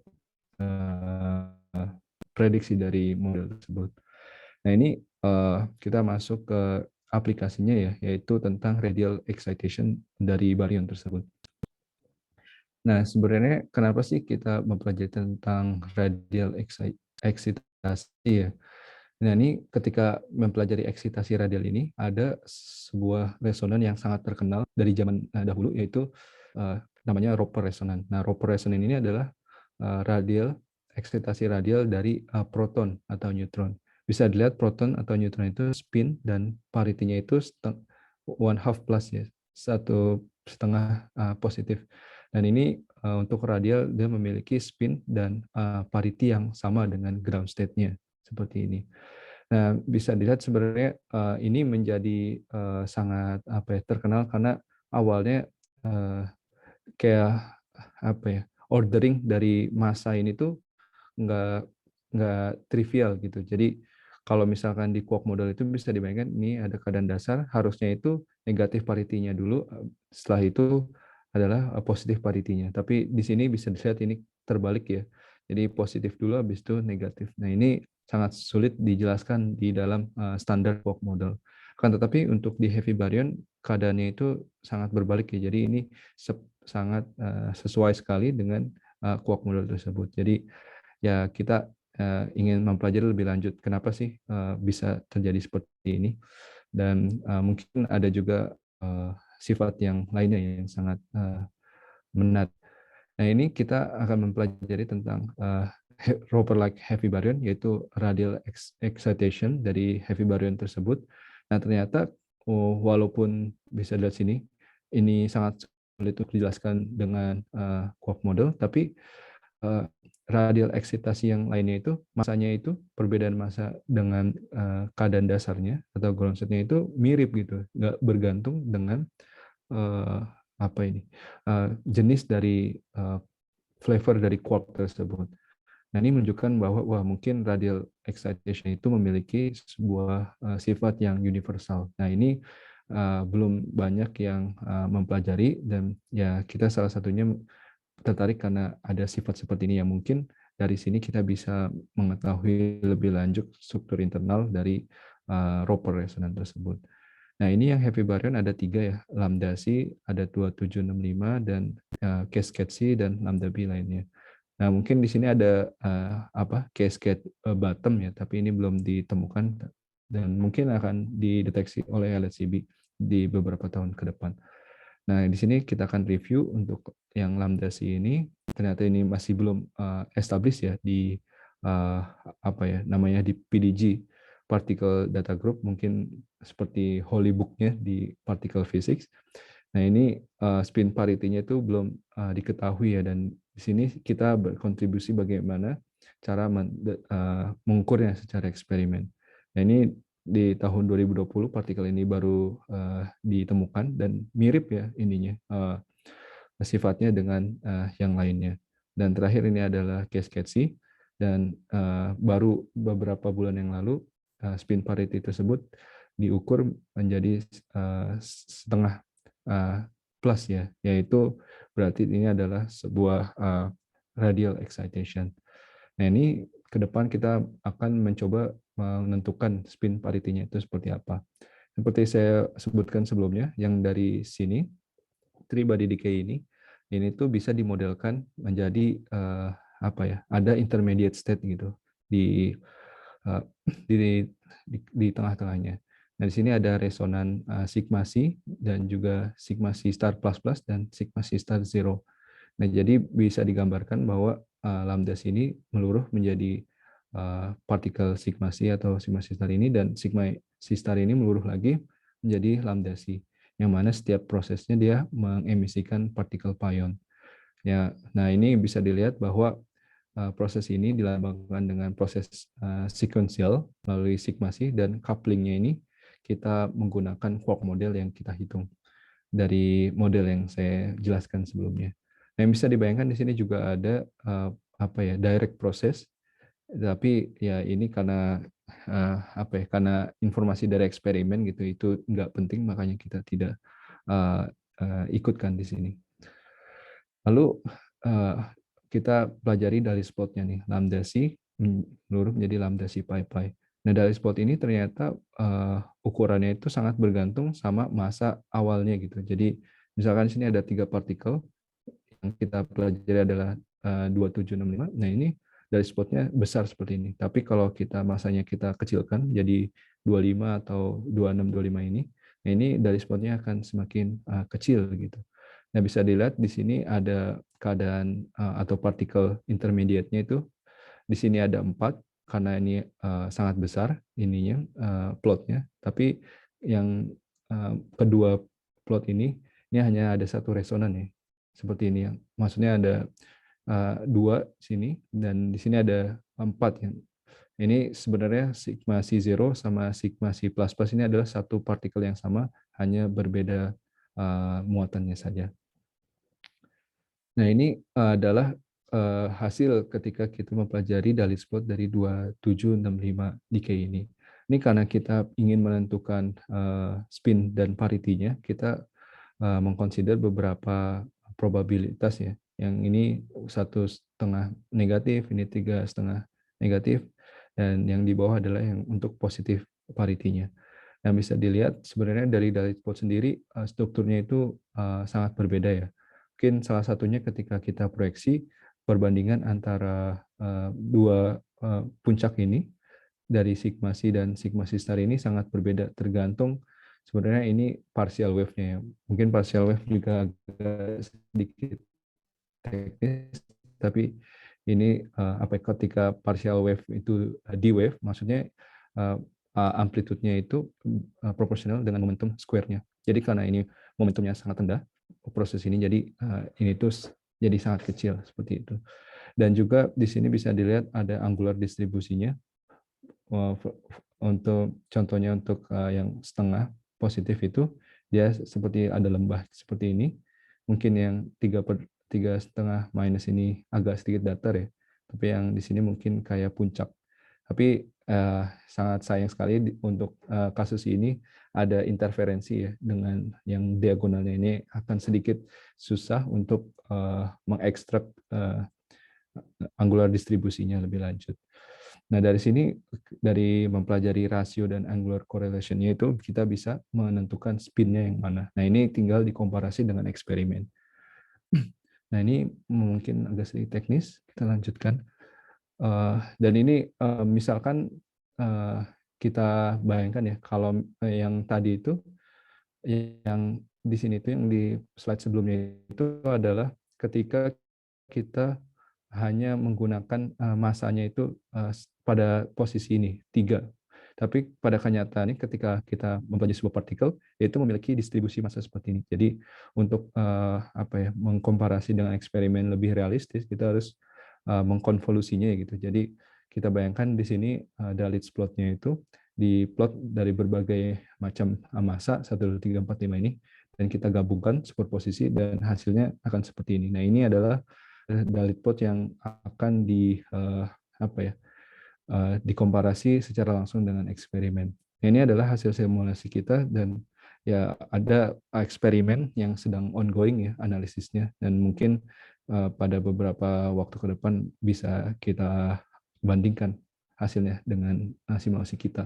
prediksi dari model tersebut. Nah, ini kita masuk ke aplikasinya ya, yaitu tentang radial excitation dari baryon tersebut. Nah, sebenarnya kenapa sih kita mempelajari tentang radial eksitasi ya? Nah, ini ketika mempelajari eksitasi radial ini, ada sebuah resonan yang sangat terkenal dari zaman dahulu, yaitu namanya Roper resonance. Nah, Roper resonance ini adalah radial eksitasi radial dari proton atau neutron. Bisa dilihat proton atau neutron itu spin dan paritinya itu 1/2 plus ya, 1/2 positif. Dan ini untuk radial dia memiliki spin dan parity yang sama dengan ground state-nya seperti ini. Nah, bisa dilihat sebenarnya ini menjadi sangat terkenal karena awalnya kayak ordering dari massa ini tuh nggak nggak trivial gitu. Jadi kalau misalkan di quark model itu bisa dibayangkan ini ada keadaan dasar, harusnya itu negatif paritinya dulu, setelah itu adalah positif paritinya. Tapi di sini bisa dilihat ini terbalik ya. Jadi positif dulu, habis itu negatif. Nah ini sangat sulit dijelaskan di dalam standar quark model. Kan tetapi untuk di heavy baryon keadaannya itu sangat berbalik ya. Jadi ini sangat sesuai sekali dengan quark model tersebut. Jadi ya kita ingin mempelajari lebih lanjut kenapa sih bisa terjadi seperti ini, dan mungkin ada juga sifat yang lainnya yang sangat menarik. Nah ini kita akan mempelajari tentang Roper-like heavy baryon, yaitu radial excitation dari heavy baryon tersebut. Nah ternyata walaupun bisa dilihat sini ini sangat sulit untuk dijelaskan dengan quark model, tapi radial eksitasi yang lainnya itu masanya itu perbedaan massa dengan keadaan dasarnya atau ground state-nya itu mirip gitu, nggak bergantung dengan jenis dari flavor dari quark tersebut. Nah ini menunjukkan bahwa wah mungkin radial excitation itu memiliki sebuah sifat yang universal. Nah ini belum banyak yang mempelajari, dan ya kita salah satunya tertarik karena ada sifat seperti ini yang mungkin dari sini kita bisa mengetahui lebih lanjut struktur internal dari Roper resonan tersebut. Nah ini yang heavy baryon ada 3 ya, lambda C, ada 2765, dan cascade C, dan lambda B lainnya. Nah mungkin di sini ada cascade bottom ya, tapi ini belum ditemukan dan mungkin akan dideteksi oleh LHCb di beberapa tahun ke depan. Nah, di sini kita akan review untuk yang lambda C ini. Ternyata ini masih belum established ya di namanya di PDG, Particle Data Group, mungkin seperti holy book-nya di particle physics. Nah, ini spin parity-nya itu belum diketahui ya, dan di sini kita berkontribusi bagaimana cara mengukurnya secara eksperimen. Nah, ini di tahun 2020 partikel ini baru ditemukan dan mirip ya ininya sifatnya dengan yang lainnya. Dan terakhir ini adalah cascade C, dan baru beberapa bulan yang lalu spin parity tersebut diukur menjadi setengah plus ya, yaitu berarti ini adalah sebuah radial excitation. Nah ini ke depan kita akan mencoba menentukan spin parity-nya itu seperti apa. Seperti saya sebutkan sebelumnya, yang dari sini, three body decay ini tuh bisa dimodelkan menjadi ada intermediate state gitu di di tengah-tengahnya. Nah di sini ada resonan sigma C dan juga sigma C star plus plus dan sigma C star zero. Nah jadi bisa digambarkan bahwa lambda C ini meluruh menjadi partikel sigma C atau sigma C star ini, dan sigma C star ini meluruh lagi menjadi lambda C, yang mana setiap prosesnya dia mengemisikan partikel pion. Ya, nah ini bisa dilihat bahwa proses ini dilambangkan dengan proses sequential melalui sigma C, dan couplingnya ini kita menggunakan quark model yang kita hitung dari model yang saya jelaskan sebelumnya. Nah, yang bisa dibayangkan di sini juga ada direct process, tapi ya ini karena karena informasi dari eksperimen gitu itu nggak penting, makanya kita tidak ikutkan di sini. Lalu kita pelajari dari spotnya nih, lambda C meluruh menjadi lambda C pi pi. Nah dari spot ini ternyata ukurannya itu sangat bergantung sama massa awalnya gitu. Jadi misalkan di sini ada 3 partikel, yang kita pelajari adalah 2765. Nah ini dari spotnya besar seperti ini. Tapi kalau kita masanya kita kecilkan jadi 25 atau 2625 ini, nah ini dari spotnya akan semakin kecil gitu. Nah bisa dilihat di sini ada keadaan atau partikel intermediate-nya itu di sini ada 4 karena ini sangat besar ininya plotnya, tapi yang kedua plot ini hanya ada satu resonan ya, seperti ini, yang maksudnya ada 2 sini dan di sini ada 4 yang ini sebenarnya sigma C0 sama sigma C++ ini adalah satu partikel yang sama, hanya berbeda muatannya saja. Nah, ini adalah hasil ketika kita mempelajari Dalitz plot dari 2765 decay ini. Ini karena kita ingin menentukan spin dan parity-nya, kita mengconsider beberapa probabilitas ya. Yang ini 1,5 negatif, ini 3,5 negatif, dan yang di bawah adalah yang untuk positif parity-nya. Yang bisa dilihat sebenarnya dari Dalitz plot sendiri strukturnya itu sangat berbeda ya. Mungkin salah satunya ketika kita proyeksi perbandingan antara dua puncak ini dari sigma C dan sigma C star ini sangat berbeda, tergantung sebenarnya ini partial wave-nya ya. Mungkin partial wave juga agak sedikit teknis, tapi ini ketika partial wave itu D wave, maksudnya amplitude-nya itu proporsional dengan momentum square-nya. Jadi karena ini momentumnya sangat rendah, proses ini jadi ini tuh jadi sangat kecil seperti itu. Dan juga di sini bisa dilihat ada angular distribusinya. Untuk contohnya untuk yang setengah positif itu dia seperti ada lembah seperti ini. Mungkin yang 3,5 minus ini agak sedikit datar ya, tapi yang di sini mungkin kayak puncak. Tapi sangat sayang sekali untuk kasus ini ada interferensi ya, dengan yang diagonalnya ini akan sedikit susah untuk mengekstrak angular distribusinya lebih lanjut. Nah, dari sini, dari mempelajari rasio dan angular correlation-nya itu, kita bisa menentukan spin-nya yang mana. Nah, ini tinggal dikomparasi dengan eksperimen. Nah, ini mungkin agak sedikit teknis, kita lanjutkan. Dan ini misalkan kita bayangkan ya, kalau yang tadi itu, yang di sini itu, yang di slide sebelumnya itu adalah ketika kita hanya menggunakan masanya itu pada posisi ini 3. Tapi pada kenyataannya ketika kita mempelajari sebuah partikel, itu memiliki distribusi massa seperti ini. Jadi untuk mengkomparasi dengan eksperimen lebih realistis, kita harus mengkonvolusinya gitu. Jadi kita bayangkan di sini Dalitz plotnya itu diplot dari berbagai macam massa 1, 2, 3, 4, 5 ini, dan kita gabungkan superposisi dan hasilnya akan seperti ini. Nah, ini adalah Dalitz plot yang akan dikomparasi secara langsung dengan eksperimen. Ini adalah hasil simulasi kita, dan ya ada eksperimen yang sedang ongoing ya analisisnya, dan mungkin pada beberapa waktu ke depan bisa kita bandingkan hasilnya dengan simulasi kita.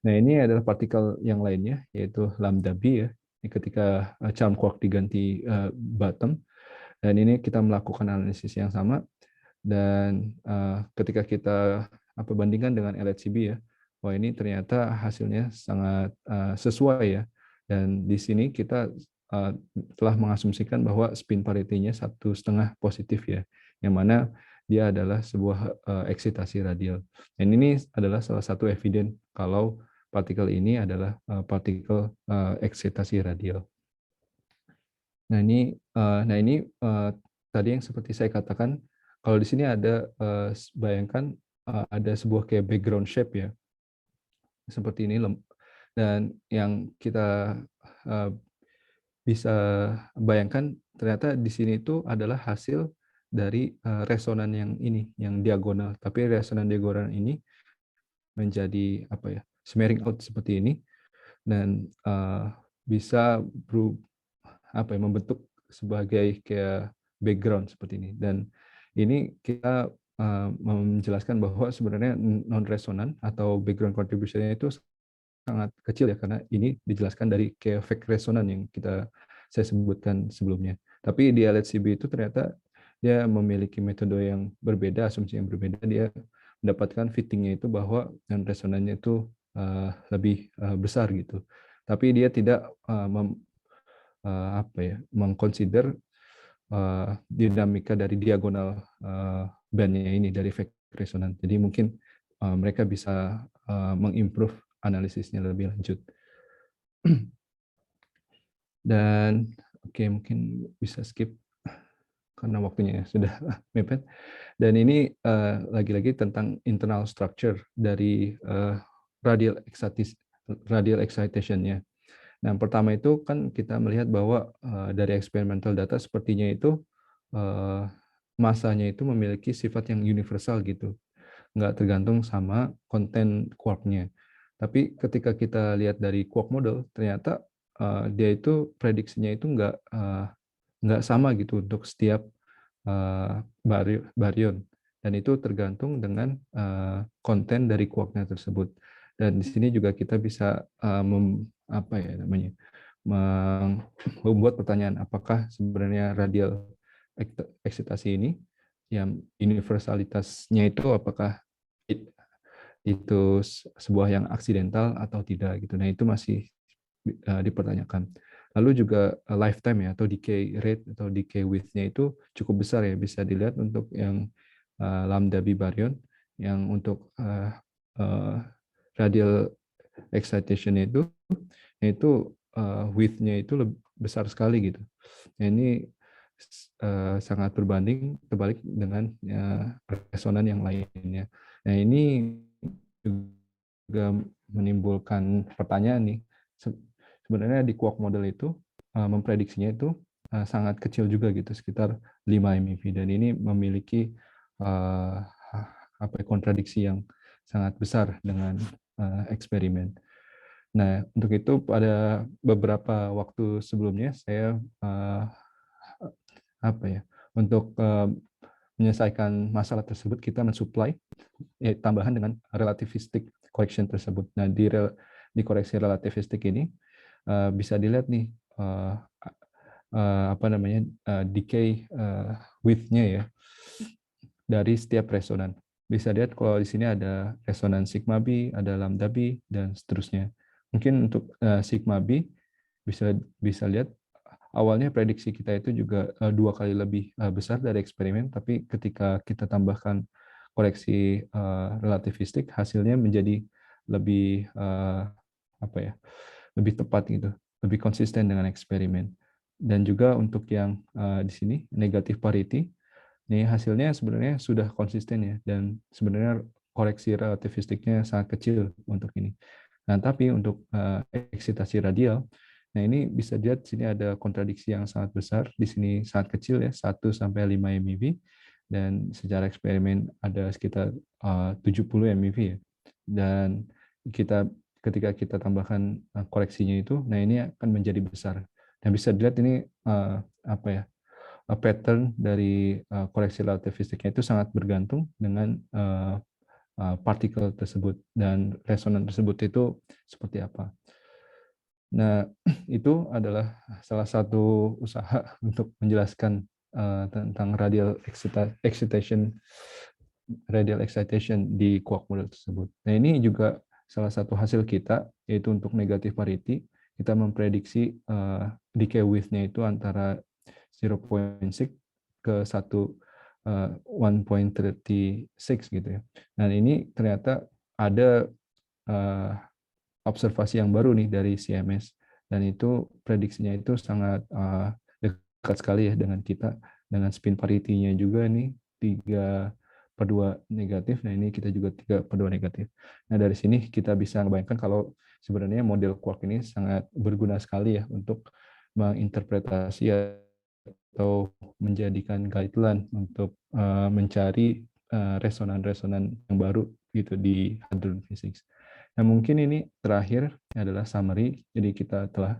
Nah, ini adalah partikel yang lainnya, yaitu lambda B ya. Ini ketika charm quark diganti bottom, dan ini kita melakukan analisis yang sama, dan ketika kita bandingkan dengan LHCb ya, wah ini ternyata hasilnya sangat sesuai ya. Dan di sini kita telah mengasumsikan bahwa spin parity-nya 1,5 positif ya, yang mana dia adalah sebuah eksitasi radial. Dan ini adalah salah satu eviden kalau partikel ini adalah partikel eksitasi radial. Nah ini tadi yang seperti saya katakan, kalau di sini ada bayangkan ada sebuah kayak background shape ya, seperti ini, dan yang kita bisa bayangkan ternyata di sini itu adalah hasil dari resonan yang ini, yang diagonal. Tapi resonan diagonal ini menjadi smearing out seperti ini, dan bisa membentuk sebagai kayak background seperti ini. Dan ini kita menjelaskan bahwa sebenarnya non resonan atau background contribution-nya itu sangat kecil ya, karena ini dijelaskan dari kayak fake resonan yang saya sebutkan sebelumnya. Tapi di LHCb itu ternyata dia memiliki metode yang berbeda, asumsi yang berbeda. Dia mendapatkan fittingnya itu bahwa non resonannya itu lebih besar gitu. Tapi dia tidak mengconsider dinamika dari diagonal bandnya ini, dari resonan. Jadi mungkin mereka bisa mengimprove analisisnya lebih lanjut. Dan oke, mungkin bisa skip karena waktunya sudah mepet. Dan ini lagi-lagi tentang internal structure dari radial excitation-nya. Nah, pertama itu kan kita melihat bahwa dari experimental data sepertinya itu masanya itu memiliki sifat yang universal gitu, nggak tergantung sama konten quark-nya. Tapi ketika kita lihat dari quark model, ternyata dia itu prediksinya itu nggak sama gitu untuk setiap baryon, dan itu tergantung dengan konten dari quark-nya tersebut. Dan di sini juga kita bisa apa ya namanya, membuat pertanyaan apakah sebenarnya radial eksitasi ini yang universalitasnya itu apakah itu sebuah yang aksidental atau tidak gitu. Nah, itu masih dipertanyakan. Lalu juga lifetime ya, atau decay rate atau decay width-nya itu cukup besar ya, bisa dilihat untuk yang lambda B baryon, yang untuk radial excitation itu width-nya itu lebih besar sekali gitu. Nah, ini sangat terbalik dengan resonan yang lainnya. Nah, ini juga menimbulkan pertanyaan nih. Sebenarnya di quark model itu memprediksinya itu sangat kecil juga gitu, sekitar 5 MeV, dan ini memiliki kontradiksi yang sangat besar dengan eksperimen. Nah, untuk itu pada beberapa waktu sebelumnya saya untuk menyelesaikan masalah tersebut, kita mensupply tambahan dengan relativistic correction tersebut. Nah, di koreksi relativistik ini bisa dilihat nih decay width-nya ya dari setiap resonan. Bisa lihat kalau di sini ada resonan sigma B, ada lambda B, dan seterusnya. Mungkin untuk sigma B bisa lihat awalnya prediksi kita itu juga 2 kali lebih besar dari eksperimen, tapi ketika kita tambahkan koreksi relativistik, hasilnya menjadi lebih lebih tepat gitu, lebih konsisten dengan eksperimen. Dan juga untuk yang di sini negative parity, ini hasilnya sebenarnya sudah konsisten ya, dan sebenarnya koreksi relativistiknya sangat kecil untuk ini. Nah, tapi untuk eksitasi radial, nah ini bisa dilihat sini ada kontradiksi yang sangat besar. Di sini sangat kecil ya, 1 sampai 5 MeV, dan secara eksperimen ada sekitar 70 MeV ya. Dan ketika kita tambahkan koreksinya itu, nah ini akan menjadi besar. Dan bisa dilihat ini pattern dari koreksi relativistiknya itu sangat bergantung dengan partikel tersebut dan resonan tersebut itu seperti apa. Nah, itu adalah salah satu usaha untuk menjelaskan tentang radial excitation di quark model tersebut. Nah, ini juga salah satu hasil kita, yaitu untuk negative parity, kita memprediksi decay width-nya itu antara 0.6 ke 1.36 gitu ya. Nah, ini ternyata ada observasi yang baru nih dari CMS, dan itu prediksinya itu sangat dekat sekali ya dengan kita, dengan spin parity-nya juga nih 3/2 negatif. Nah, ini kita juga 3/2 negatif. Nah, dari sini kita bisa membayangkan kalau sebenarnya model quark ini sangat berguna sekali ya untuk menginterpretasi atau menjadikan guideline untuk mencari resonan-resonan yang baru gitu di hadron physics. Nah, mungkin ini terakhir adalah summary. Jadi kita telah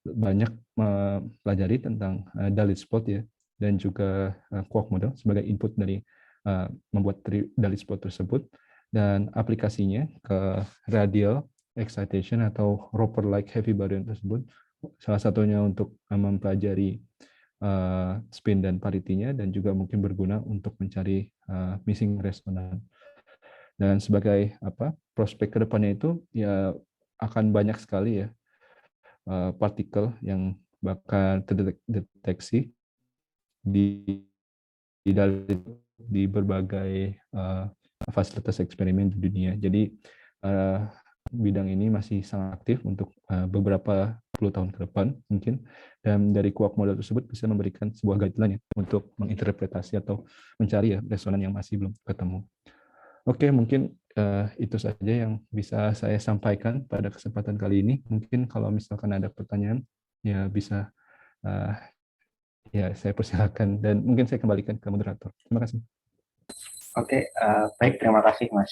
banyak mempelajari tentang Dalit spot ya, dan juga quark model sebagai input dari membuat Dalit spot tersebut, dan aplikasinya ke radial excitation atau Roper-like heavy baryon tersebut. Salah satunya untuk mempelajari spin dan parity-nya, dan juga mungkin berguna untuk mencari missing resonan. Dan sebagai prospek kedepannya itu ya akan banyak sekali ya partikel yang bakal terdeteksi di berbagai fasilitas eksperimen di dunia. Jadi bidang ini masih sangat aktif untuk beberapa puluh tahun ke depan mungkin, dan dari quark model tersebut bisa memberikan sebuah guideline ya, untuk menginterpretasi atau mencari ya resonan yang masih belum ketemu. Oke, mungkin itu saja yang bisa saya sampaikan pada kesempatan kali ini. Mungkin kalau misalkan ada pertanyaan ya bisa ya saya persilakan, dan mungkin saya kembalikan ke moderator. Terima kasih. Oke, baik, terima kasih Mas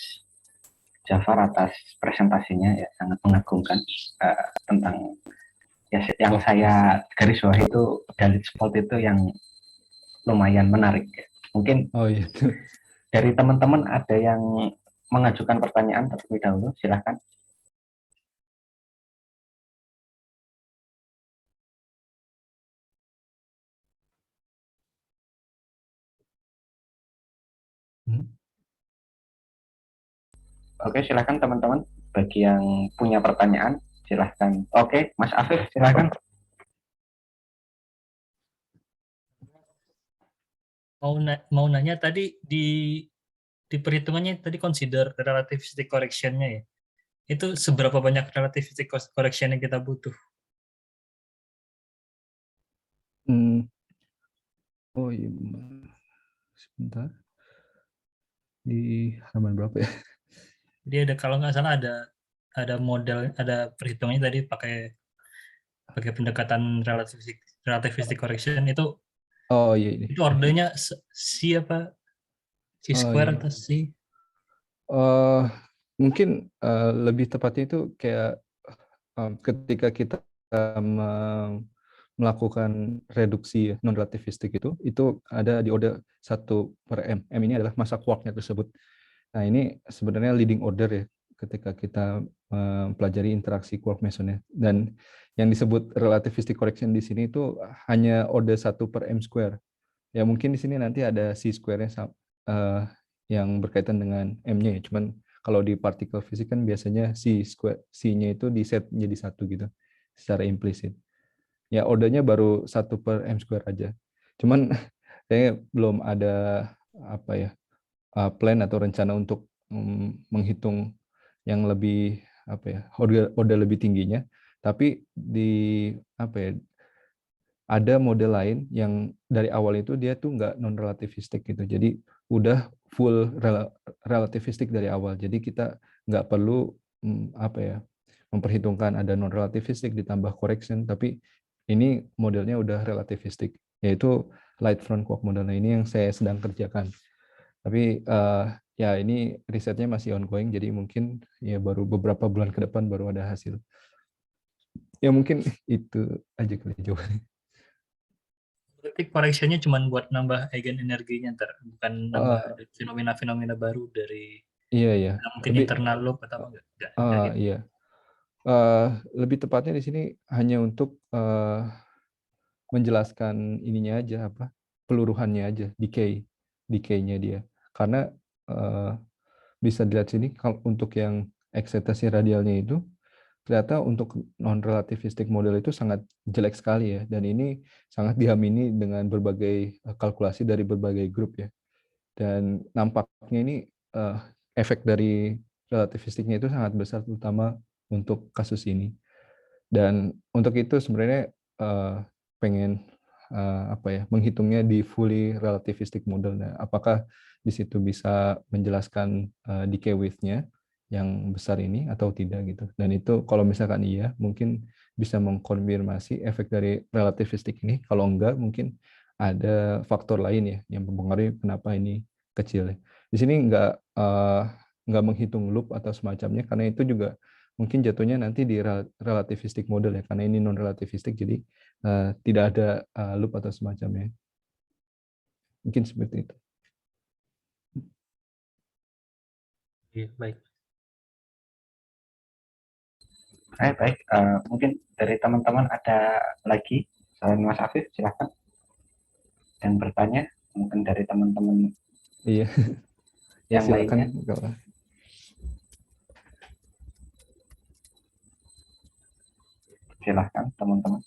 Jafar atas presentasinya, ya sangat mengagumkan tentang ya yang saya garis bawah itu Dalit Spot itu yang lumayan menarik. Mungkin iya. dari teman-teman ada yang mengajukan pertanyaan terlebih dahulu, silahkan. Oke, silahkan teman-teman. Bagi yang punya pertanyaan, silahkan. Oke, Mas Afif, silahkan. Mau nanya tadi di perhitungannya tadi consider relativistic correction-nya ya. Itu seberapa banyak relativistic correction yang kita butuh? Oh iya, sebentar. Di halaman berapa ya? Jadi ada, kalau nggak salah ada model, ada perhitungannya tadi pakai pendekatan relativistic correction itu. Oh iya ini. Itu ordernya C apa? C square iya. atau C? Mungkin lebih tepatnya itu kayak ketika kita melakukan reduksi non relativistik itu ada di order 1/m. M ini adalah massa quarknya tersebut. Nah, ini sebenarnya leading order ya ketika kita mempelajari interaksi quark mesonnya. Dan yang disebut relativistic correction di sini itu hanya order 1/m square. Ya mungkin di sini nanti ada C square-nya yang berkaitan dengan M-nya ya. Cuman kalau di partikel fisik kan biasanya C-nya itu di set menjadi 1 gitu secara implisit. Ya ordernya baru 1/m square aja. Cuman kayaknya belum ada apa ya plan atau rencana untuk menghitung yang lebih apa ya order lebih tingginya. Tapi di apa ya ada model lain yang dari awal itu dia tuh nggak non relativistik gitu. Jadi udah full relativistik dari awal. Jadi kita nggak perlu apa ya memperhitungkan ada non relativistik ditambah correction, tapi ini modelnya udah relativistik, yaitu light front quark modelnya ini yang saya sedang kerjakan. Tapi ya ini risetnya masih ongoing, jadi mungkin ya baru beberapa bulan ke depan baru ada hasil. Ya mungkin itu aja kali jawabannya. Berarti correction-nya cuma buat nambah eigen energinya ntar, bukan nambah fenomena-fenomena baru dari Iya. mungkin internal loop atau enggak gitu. Iya. Lebih tepatnya di sini hanya untuk menjelaskan ininya aja peluruhannya aja, decay-nya dia. Karena bisa dilihat sini kalau untuk yang eksitasi radialnya itu ternyata untuk non relativistik model itu sangat jelek sekali ya, dan ini sangat diamini dengan berbagai kalkulasi dari berbagai grup ya. Dan nampaknya ini efek dari relativistiknya itu sangat besar, terutama untuk kasus ini. Dan untuk itu sebenarnya pengen apa ya menghitungnya di fully relativistic model. Nah, apakah di situ bisa menjelaskan decay width-nya yang besar ini atau tidak gitu. Dan itu kalau misalkan iya, mungkin bisa mengkonfirmasi efek dari relativistik ini. Kalau enggak, mungkin ada faktor lain ya yang mempengaruhi kenapa ini kecil. Di sini nggak menghitung loop atau semacamnya, karena itu juga mungkin jatuhnya nanti di relativistic model ya, karena ini non relativistik, jadi tidak ada loop atau semacamnya. Mungkin seperti itu. Iya, baik. Baik. Mungkin dari teman-teman ada lagi selain Mas Afif, silahkan dan bertanya. Mungkin dari teman-teman Iya. Ya yang silakan lainnya. kalau. Silahkan teman-teman.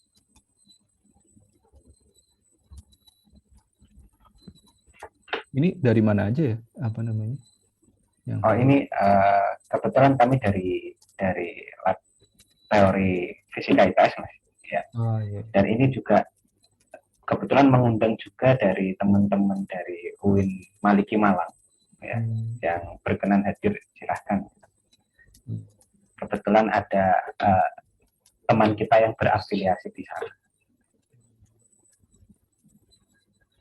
Ini dari mana aja ya? Apa namanya? yang Oh ini kebetulan kami dari lab teori fisika IPS Mas. Ya. oh iya. Dan ini juga kebetulan mengundang juga dari teman-teman dari UIN Maliki Malang ya, yang berkenan hadir, silahkan. Kebetulan ada teman kita yang berafiliasi di sana.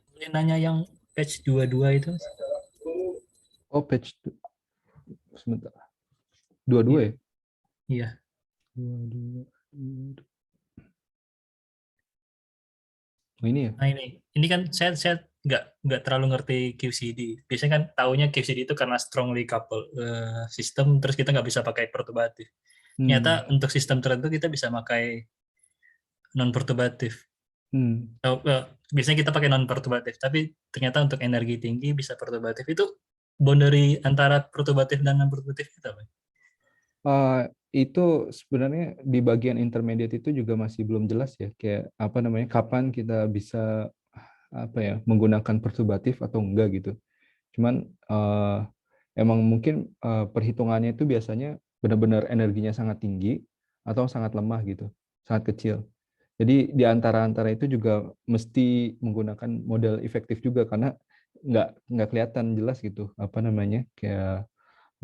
Boleh nanya yang batch 22 itu? Oh, batch sebentar. 22 ya? Iya. 22. Oh, ini ya? Nah ini kan saya nggak terlalu ngerti QCD. Biasanya kan taunya QCD itu karena strongly coupled sistem, terus kita nggak bisa pakai perturbatif. Ternyata untuk sistem tertentu kita bisa pakai non perturbatif. Biasanya kita pakai non perturbatif, tapi ternyata untuk energi tinggi bisa perturbatif. Itu boundary antara perturbatif dan non perturbatif itu apa? Itu sebenarnya di bagian intermediate itu juga masih belum jelas ya, kayak apa namanya, kapan kita bisa apa ya menggunakan perturbatif atau enggak gitu. Cuman emang mungkin perhitungannya itu biasanya benar-benar energinya sangat tinggi atau sangat lemah gitu, sangat kecil. Jadi di antara itu juga mesti menggunakan model efektif juga, karena nggak kelihatan jelas gitu apa namanya, kayak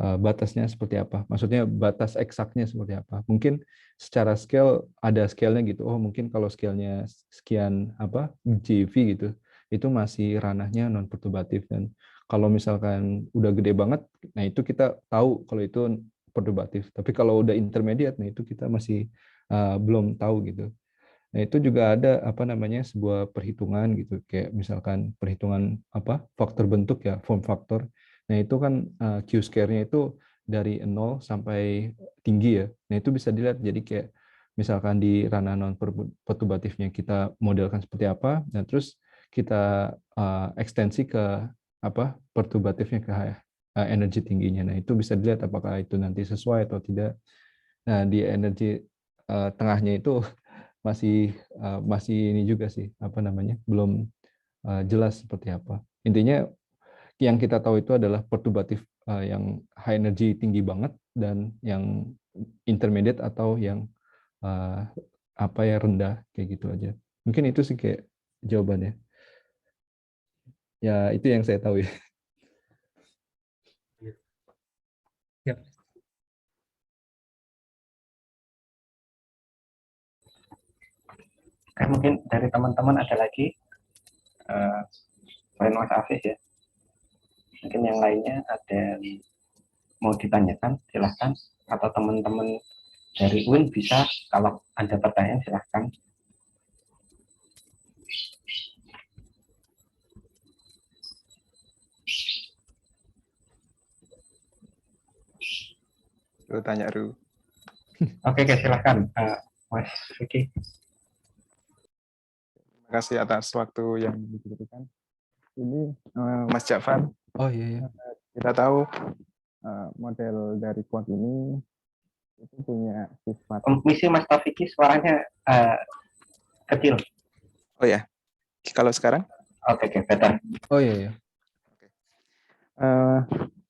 batasnya seperti apa. Maksudnya batas eksaknya seperti apa. Mungkin secara scale ada scale-nya gitu. Oh, mungkin kalau scale-nya sekian apa GeV gitu, itu masih ranahnya non perturbatif. Dan kalau misalkan udah gede banget, nah itu kita tahu kalau itu perturbatif. Tapi kalau udah intermediate, nah itu kita masih belum tahu gitu. Nah, itu juga ada apa namanya sebuah perhitungan gitu, kayak misalkan perhitungan apa faktor bentuk ya, form factor. Nah, itu kan Q-square-nya itu dari 0 sampai tinggi ya. Nah, itu bisa dilihat, jadi kayak misalkan di ranah non perturbatifnya kita modelkan seperti apa, dan terus kita ekstensi ke apa perturbatifnya ke energi tingginya. Nah, itu bisa dilihat apakah itu nanti sesuai atau tidak. Nah, di energi tengahnya itu masih ini juga sih apa namanya belum jelas seperti apa. Intinya yang kita tahu itu adalah perturbatif yang high energy tinggi banget, dan yang intermediate atau yang apa ya rendah, kayak gitu aja. Mungkin itu sih kayak jawabannya. Ya itu yang saya tahu ya. Ya. Mungkin dari teman-teman ada lagi selain Mas Afif ya. Mungkin yang lainnya ada yang mau ditanyakan, silahkan. Atau teman-teman dari UIN bisa, kalau ada pertanyaan silahkan. Lu tanya Ru. Oke, silahkan Mas Vicky. Terima kasih atas waktu yang diberikan. Ini Mas Jafar. Oh iya, iya. Kita tahu model dari quad ini itu punya sifat. Misi Mas Taufiki suaranya kecil. Oh ya, kalau sekarang? Oke, better. Oh iya, iya.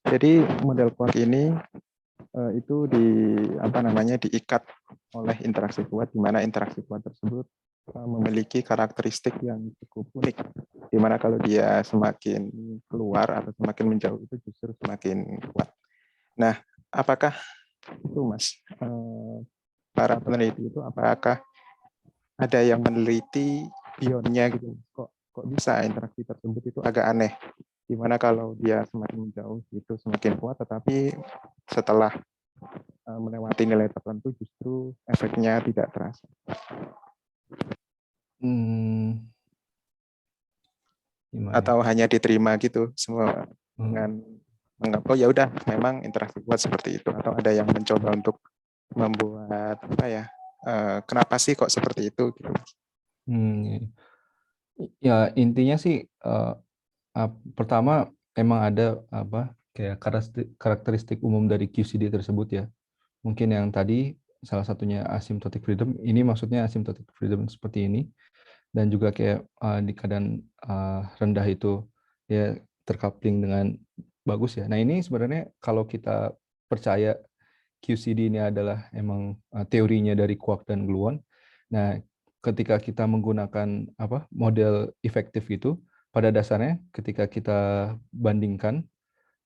Jadi model quad ini itu diikat oleh interaksi kuat, di mana interaksi kuat tersebut memiliki karakteristik yang cukup unik, di mana kalau dia semakin keluar atau semakin menjauh itu justru semakin kuat. Nah, apakah itu Mas, para peneliti itu apakah ada yang meneliti beyond-nya gitu? Kok bisa interaksi tersebut itu agak aneh, di mana kalau dia semakin menjauh itu semakin kuat, tetapi setelah melewati nilai tertentu justru efeknya tidak terasa. Atau hanya diterima gitu semua dengan menganggap oh ya udah memang interaksi kuat seperti itu, atau ada yang mencoba untuk membuat apa ya, kenapa sih kok seperti itu gitu. Ya intinya sih pertama emang ada apa kayak karakteristik umum dari QCD tersebut ya. Mungkin yang tadi salah satunya asymptotic freedom, ini maksudnya asymptotic freedom seperti ini, dan juga kayak di keadaan rendah itu ya tercoupling dengan bagus ya. Nah ini sebenarnya kalau kita percaya QCD ini adalah emang teorinya dari quark dan gluon. Nah, ketika kita menggunakan model efektif itu, pada dasarnya ketika kita bandingkan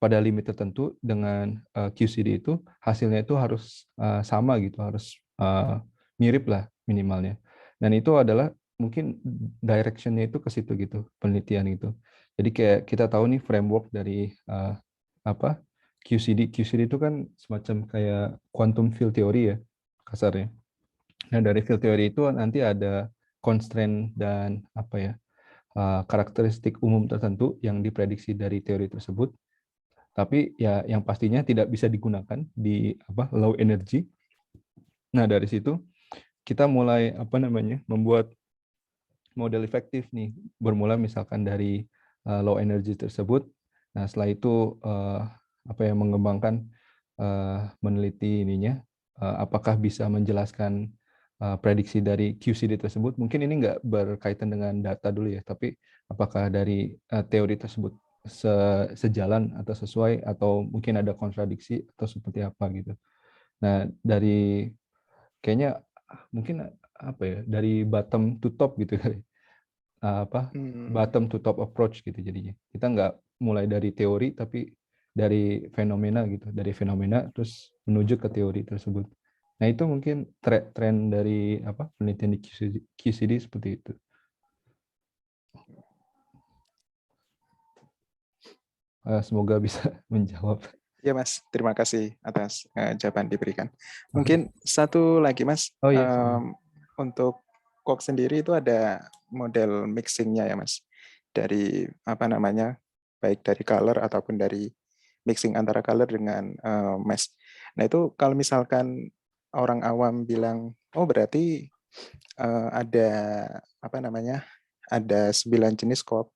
pada limit tertentu dengan QCD itu, hasilnya itu harus sama gitu, harus mirip lah minimalnya. Dan itu adalah mungkin direction-nya itu ke situ gitu, penelitian itu. Jadi kayak kita tahu nih framework dari QCD. QCD itu kan semacam kayak quantum field theory ya, kasarnya. Nah, dari field theory itu nanti ada constraint dan karakteristik umum tertentu yang diprediksi dari teori tersebut. Tapi ya yang pastinya tidak bisa digunakan di low energy. Nah, dari situ kita mulai membuat model efektif nih, bermula misalkan dari low energy tersebut. Nah, setelah itu mengembangkan meneliti ininya, apakah bisa menjelaskan prediksi dari QCD tersebut. Mungkin ini nggak berkaitan dengan data dulu ya, tapi apakah dari teori tersebut sejalan atau sesuai, atau mungkin ada kontradiksi atau seperti apa gitu. Nah, dari kayaknya mungkin dari bottom to top gitu kali. Bottom to top approach gitu jadinya. Kita nggak mulai dari teori tapi dari fenomena gitu, dari fenomena terus menuju ke teori tersebut. Nah, itu mungkin tren dari penelitian di QCD seperti itu. Semoga bisa menjawab. Ya Mas, terima kasih atas jawaban diberikan. Mungkin satu lagi Mas, Oh iya. untuk quark sendiri itu ada model mixingnya ya Mas, dari baik dari color ataupun dari mixing antara color dengan mass. Nah itu kalau misalkan orang awam bilang, oh berarti ada ada 9 jenis quark.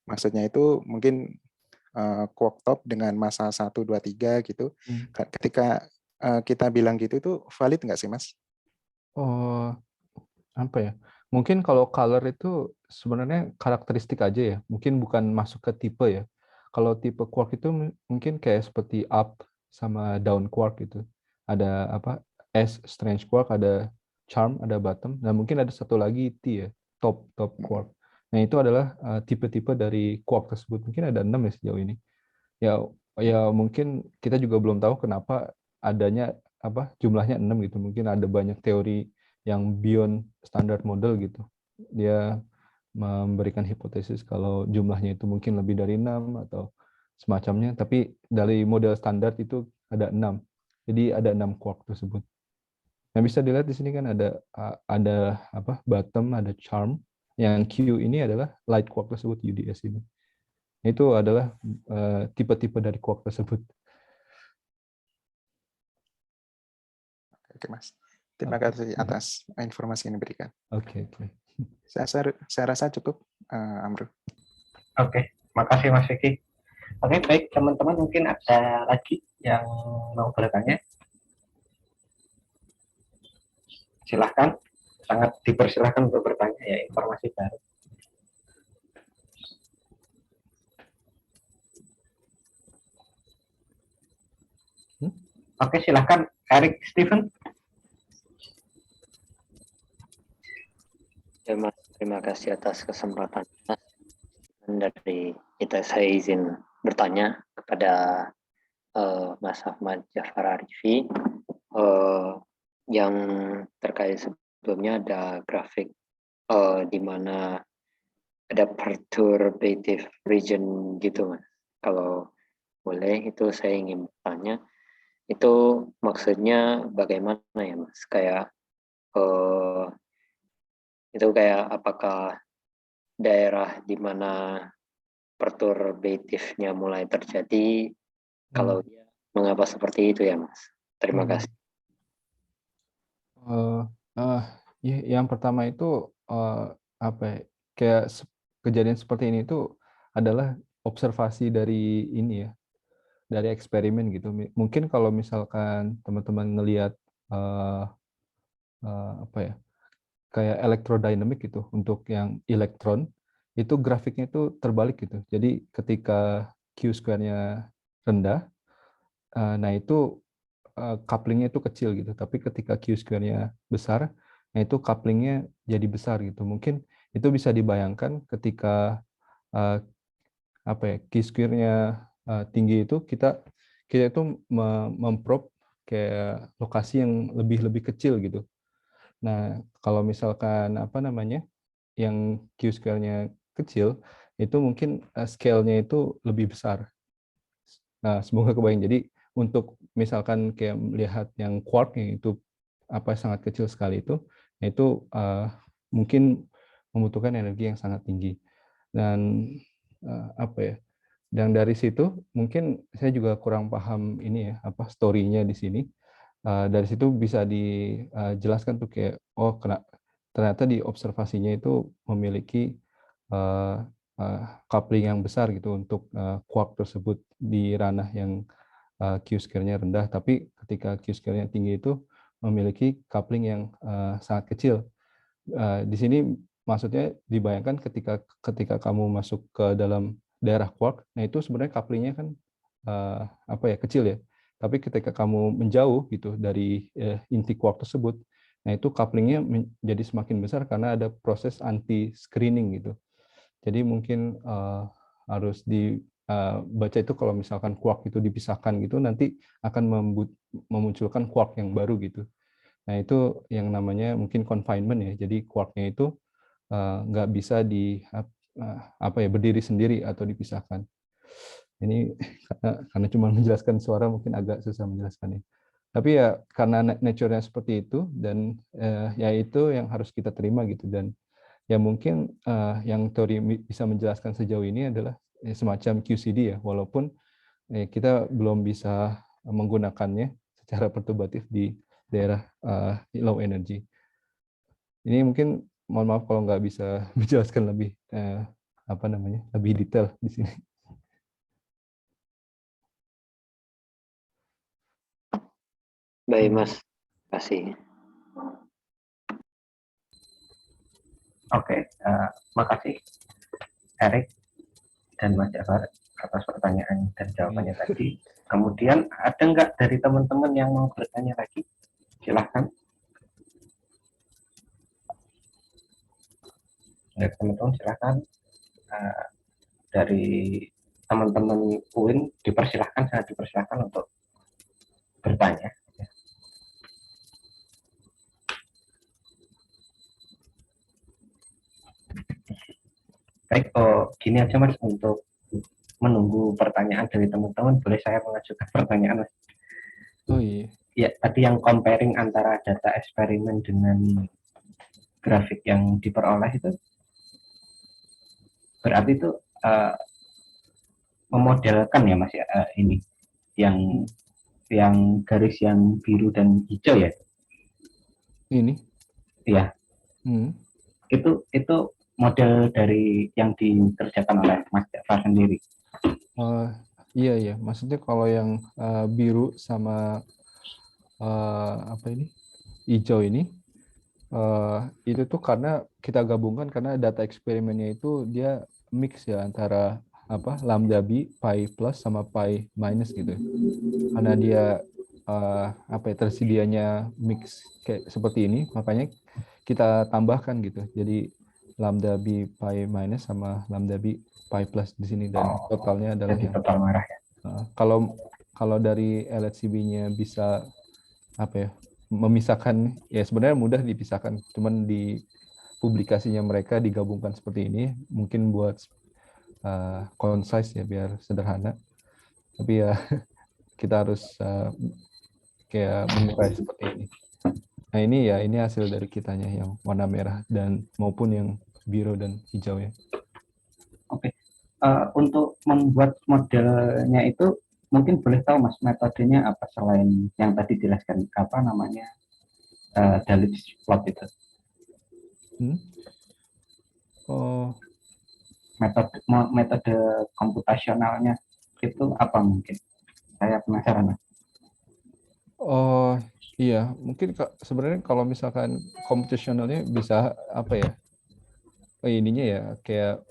Maksudnya itu mungkin quark top dengan massa 1, 2, 3 gitu. Ketika kita bilang gitu itu valid nggak sih Mas? Oh, mungkin kalau color itu sebenarnya karakteristik aja ya, mungkin bukan masuk ke tipe ya. Kalau tipe quark itu mungkin kayak seperti up sama down quark gitu. Ada S strange quark, ada charm, ada bottom, dan mungkin ada satu lagi T ya, top quark. Nah, itu adalah tipe-tipe dari quark tersebut. Mungkin ada 6 ya sejauh ini. Ya mungkin kita juga belum tahu kenapa adanya jumlahnya 6 gitu. Mungkin ada banyak teori yang beyond standard model gitu. Dia memberikan hipotesis kalau jumlahnya itu mungkin lebih dari 6 atau semacamnya, tapi dari model standar itu ada 6. Jadi ada 6 quark tersebut. Nah, bisa dilihat di sini kan ada bottom, ada charm. Yang Q ini adalah light quark tersebut, UDS ini. Itu adalah tipe-tipe dari quark tersebut. Oke Mas, terima kasih atas informasi yang diberikan. Oke. Saya rasa cukup, Amru. Oke, makasih Mas Vicky. Oke, baik teman-teman, mungkin ada lagi yang mau bertanya. Silahkan, sangat dipersilahkan untuk bertanya ya, informasi baru. Oke, silahkan Eric Steven. Ya, Mas, terima kasih atas kesempatan. Dari kita, saya izin bertanya kepada Mas Ahmad Jafar Arifi. Yang terkait sebelumnya ada grafik di mana ada perturbative region gitu, Mas. Kalau boleh, itu saya ingin bertanya, itu maksudnya bagaimana ya, Mas? Kayak itu kayak apakah daerah di mana perturbatifnya mulai terjadi, kalau dia mengapa seperti itu ya, Mas? Terima kasih. Yang pertama itu kayak kejadian seperti ini itu adalah observasi dari ini ya, dari eksperimen gitu. Mungkin kalau misalkan teman-teman ngelihat kayak elektrodinamik gitu, untuk yang elektron itu grafiknya itu terbalik gitu. Jadi ketika Q square-nya rendah, nah itu couplingnya itu kecil gitu. Tapi ketika Q-square-nya besar, nah itu couplingnya jadi besar gitu. Mungkin itu bisa dibayangkan ketika apa ya, Q-square-nya tinggi itu kita itu memprop kayak lokasi yang lebih kecil gitu. Nah, kalau misalkan apa namanya, yang Q-square-nya kecil, itu mungkin scale-nya itu lebih besar. Nah, semoga kebayang. Jadi untuk misalkan kayak melihat yang quark yang itu apa sangat kecil sekali itu mungkin membutuhkan energi yang sangat tinggi. Dan apa ya? Dan dari situ mungkin saya juga kurang paham ini ya, apa story-nya di sini. Dari situ bisa dijelaskan tuh kayak ternyata di observasinya itu memiliki coupling yang besar gitu untuk quark tersebut di ranah yang Q-square-nya rendah, tapi ketika Q-square-nya tinggi itu memiliki coupling yang sangat kecil. Di sini maksudnya dibayangkan ketika kamu masuk ke dalam daerah quark, nah itu sebenarnya couplingnya kan apa ya, kecil ya. Tapi ketika kamu menjauh gitu dari inti quark tersebut, nah itu couplingnya menjadi semakin besar karena ada proses anti screening gitu. Jadi mungkin harus dibaca itu kalau misalkan quark itu dipisahkan gitu, nanti akan memunculkan quark yang baru gitu. Nah itu yang namanya mungkin confinement ya. Jadi quarknya itu nggak bisa apa ya, berdiri sendiri atau dipisahkan. Ini karena cuma menjelaskan suara mungkin agak susah menjelaskannya. Tapi ya karena nature-nya seperti itu dan ya itu yang harus kita terima gitu. Dan ya mungkin yang teori bisa menjelaskan sejauh ini adalah semacam QCD ya, walaupun kita belum bisa menggunakannya secara perturbatif di daerah low energy. Ini mungkin mohon maaf kalau nggak bisa menjelaskan lebih apa namanya, lebih detail di sini. Baik Mas, kasih. Oke, makasih Erik dan Mas Jafar atas pertanyaan dan jawabannya tadi. Kemudian ada nggak dari teman-teman yang mau bertanya lagi? Silahkan. Ya, teman-teman silahkan. Dari teman-teman UIN sangat dipersilahkan untuk bertanya. Baik, gini aja Mas, untuk menunggu pertanyaan dari teman-teman, boleh saya mengajukan pertanyaan Mas? Oh iya. Ya, tadi yang comparing antara data eksperimen dengan grafik yang diperoleh itu, berarti itu memodelkan ya Mas ya, ini yang garis yang biru dan hijau ya? Ini? Iya. Itu model dari yang dikerjakan oleh Mas Jafar sendiri. Iya, maksudnya kalau yang biru sama apa ini hijau ini itu tuh karena kita gabungkan karena data eksperimennya itu dia mix ya antara apa lambda b pi plus sama pi minus gitu. Karena dia apa ya, tersedianya mix kayak seperti ini, makanya kita tambahkan gitu. Jadi lambda b pi minus sama lambda b pi plus di sini, dan totalnya adalah jadi total merah ya. Kalau dari LHCb-nya bisa apa ya, memisahkan ya, sebenarnya mudah dipisahkan, cuman di publikasinya mereka digabungkan seperti ini, mungkin buat concise ya, biar sederhana. Tapi ya kita harus kayak mengurai seperti ini. Nah ini hasil dari kitanya yang warna merah dan maupun yang biru dan hijau ya. Oke. Untuk membuat modelnya itu mungkin boleh tahu Mas metodenya apa selain yang tadi dijelaskan, apa namanya Dalitz plot itu? Metode komputasionalnya itu apa mungkin? Saya penasaran. Oh iya, mungkin sebenarnya kalau misalkan computationalnya bisa apa ya? Ininya ya kayak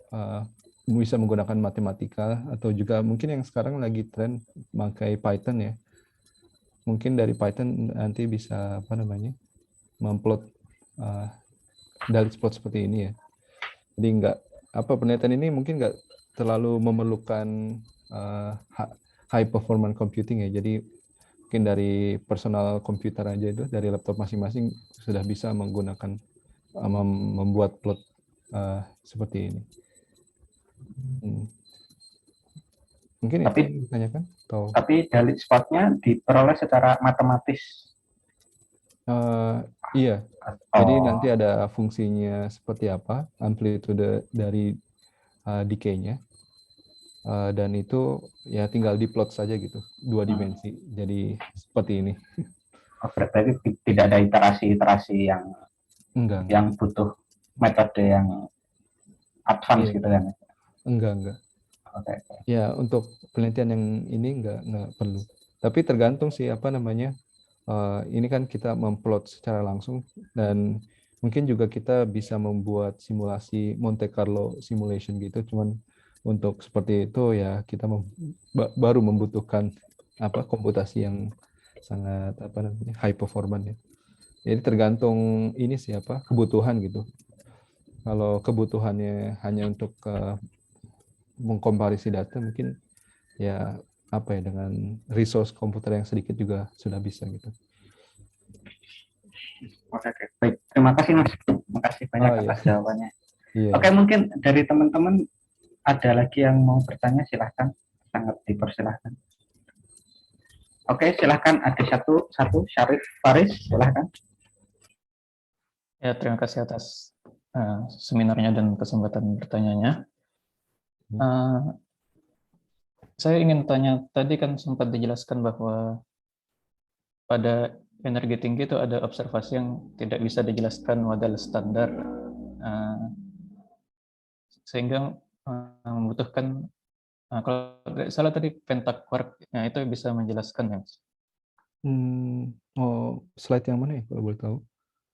bisa menggunakan matematika, atau juga mungkin yang sekarang lagi tren pakai Python ya. Mungkin dari Python nanti bisa apa namanya memplot dalit plot seperti ini ya. Jadi penelitian ini mungkin nggak terlalu memerlukan high performance computing ya. Jadi mungkin dari personal komputer aja itu, dari laptop masing-masing sudah bisa menggunakan membuat plot seperti ini. Mungkin Tapi- itu yang ditanyakan atau Tapi dalit spotnya diperoleh secara matematis. iya. Jadi nanti ada fungsinya seperti apa, amplitude dari decay-nya, dan itu ya tinggal diplot saja gitu, 2 dimensi. Jadi seperti ini. Berarti tidak ada iterasi-iterasi Enggak. yang butuh metode yang advance Iya. gitu kan? Enggak. Oke. Ya, untuk penelitian yang ini enggak perlu. Tapi tergantung sih apa namanya. Ini kan kita memplot secara langsung, dan mungkin juga kita bisa membuat simulasi Monte Carlo simulation gitu. Cuman untuk seperti itu ya kita baru membutuhkan komputasi yang sangat high performance ya. Jadi tergantung ini siapa kebutuhan gitu. Kalau kebutuhannya hanya untuk mengkomparisi data, mungkin ya dengan resource komputer yang sedikit juga sudah bisa gitu. Oke. Baik, terima kasih Mas. Terima kasih banyak atas jawabannya. Iya. Oke, mungkin dari teman-teman ada lagi yang mau bertanya, silahkan, sangat dipersilahkan. Oke, silahkan, ada satu Syarif Faris, silahkan. Ya, terima kasih atas seminarnya dan kesempatan bertanyanya. Saya ingin tanya, tadi kan sempat dijelaskan bahwa pada energi tinggi itu ada observasi yang tidak bisa dijelaskan model standar, sehingga membutuhkan, kalau tidak salah tadi pentaquark, itu bisa menjelaskan ya? Slide yang mana ya kalau boleh tahu?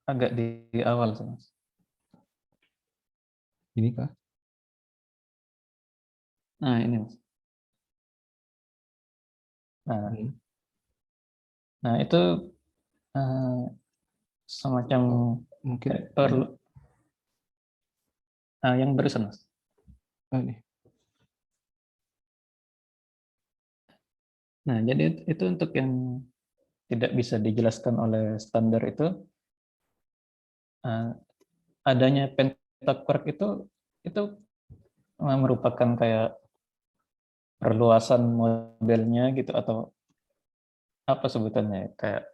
Agak di awal, Mas. Ini kah? Nah, ini, Mas. Nah, itu semacam mungkin perlu yang barusan, Mas. Ini. Nah, jadi itu untuk yang tidak bisa dijelaskan oleh standar itu, adanya pentaquark itu merupakan kayak perluasan modelnya gitu, atau apa sebutannya, kayak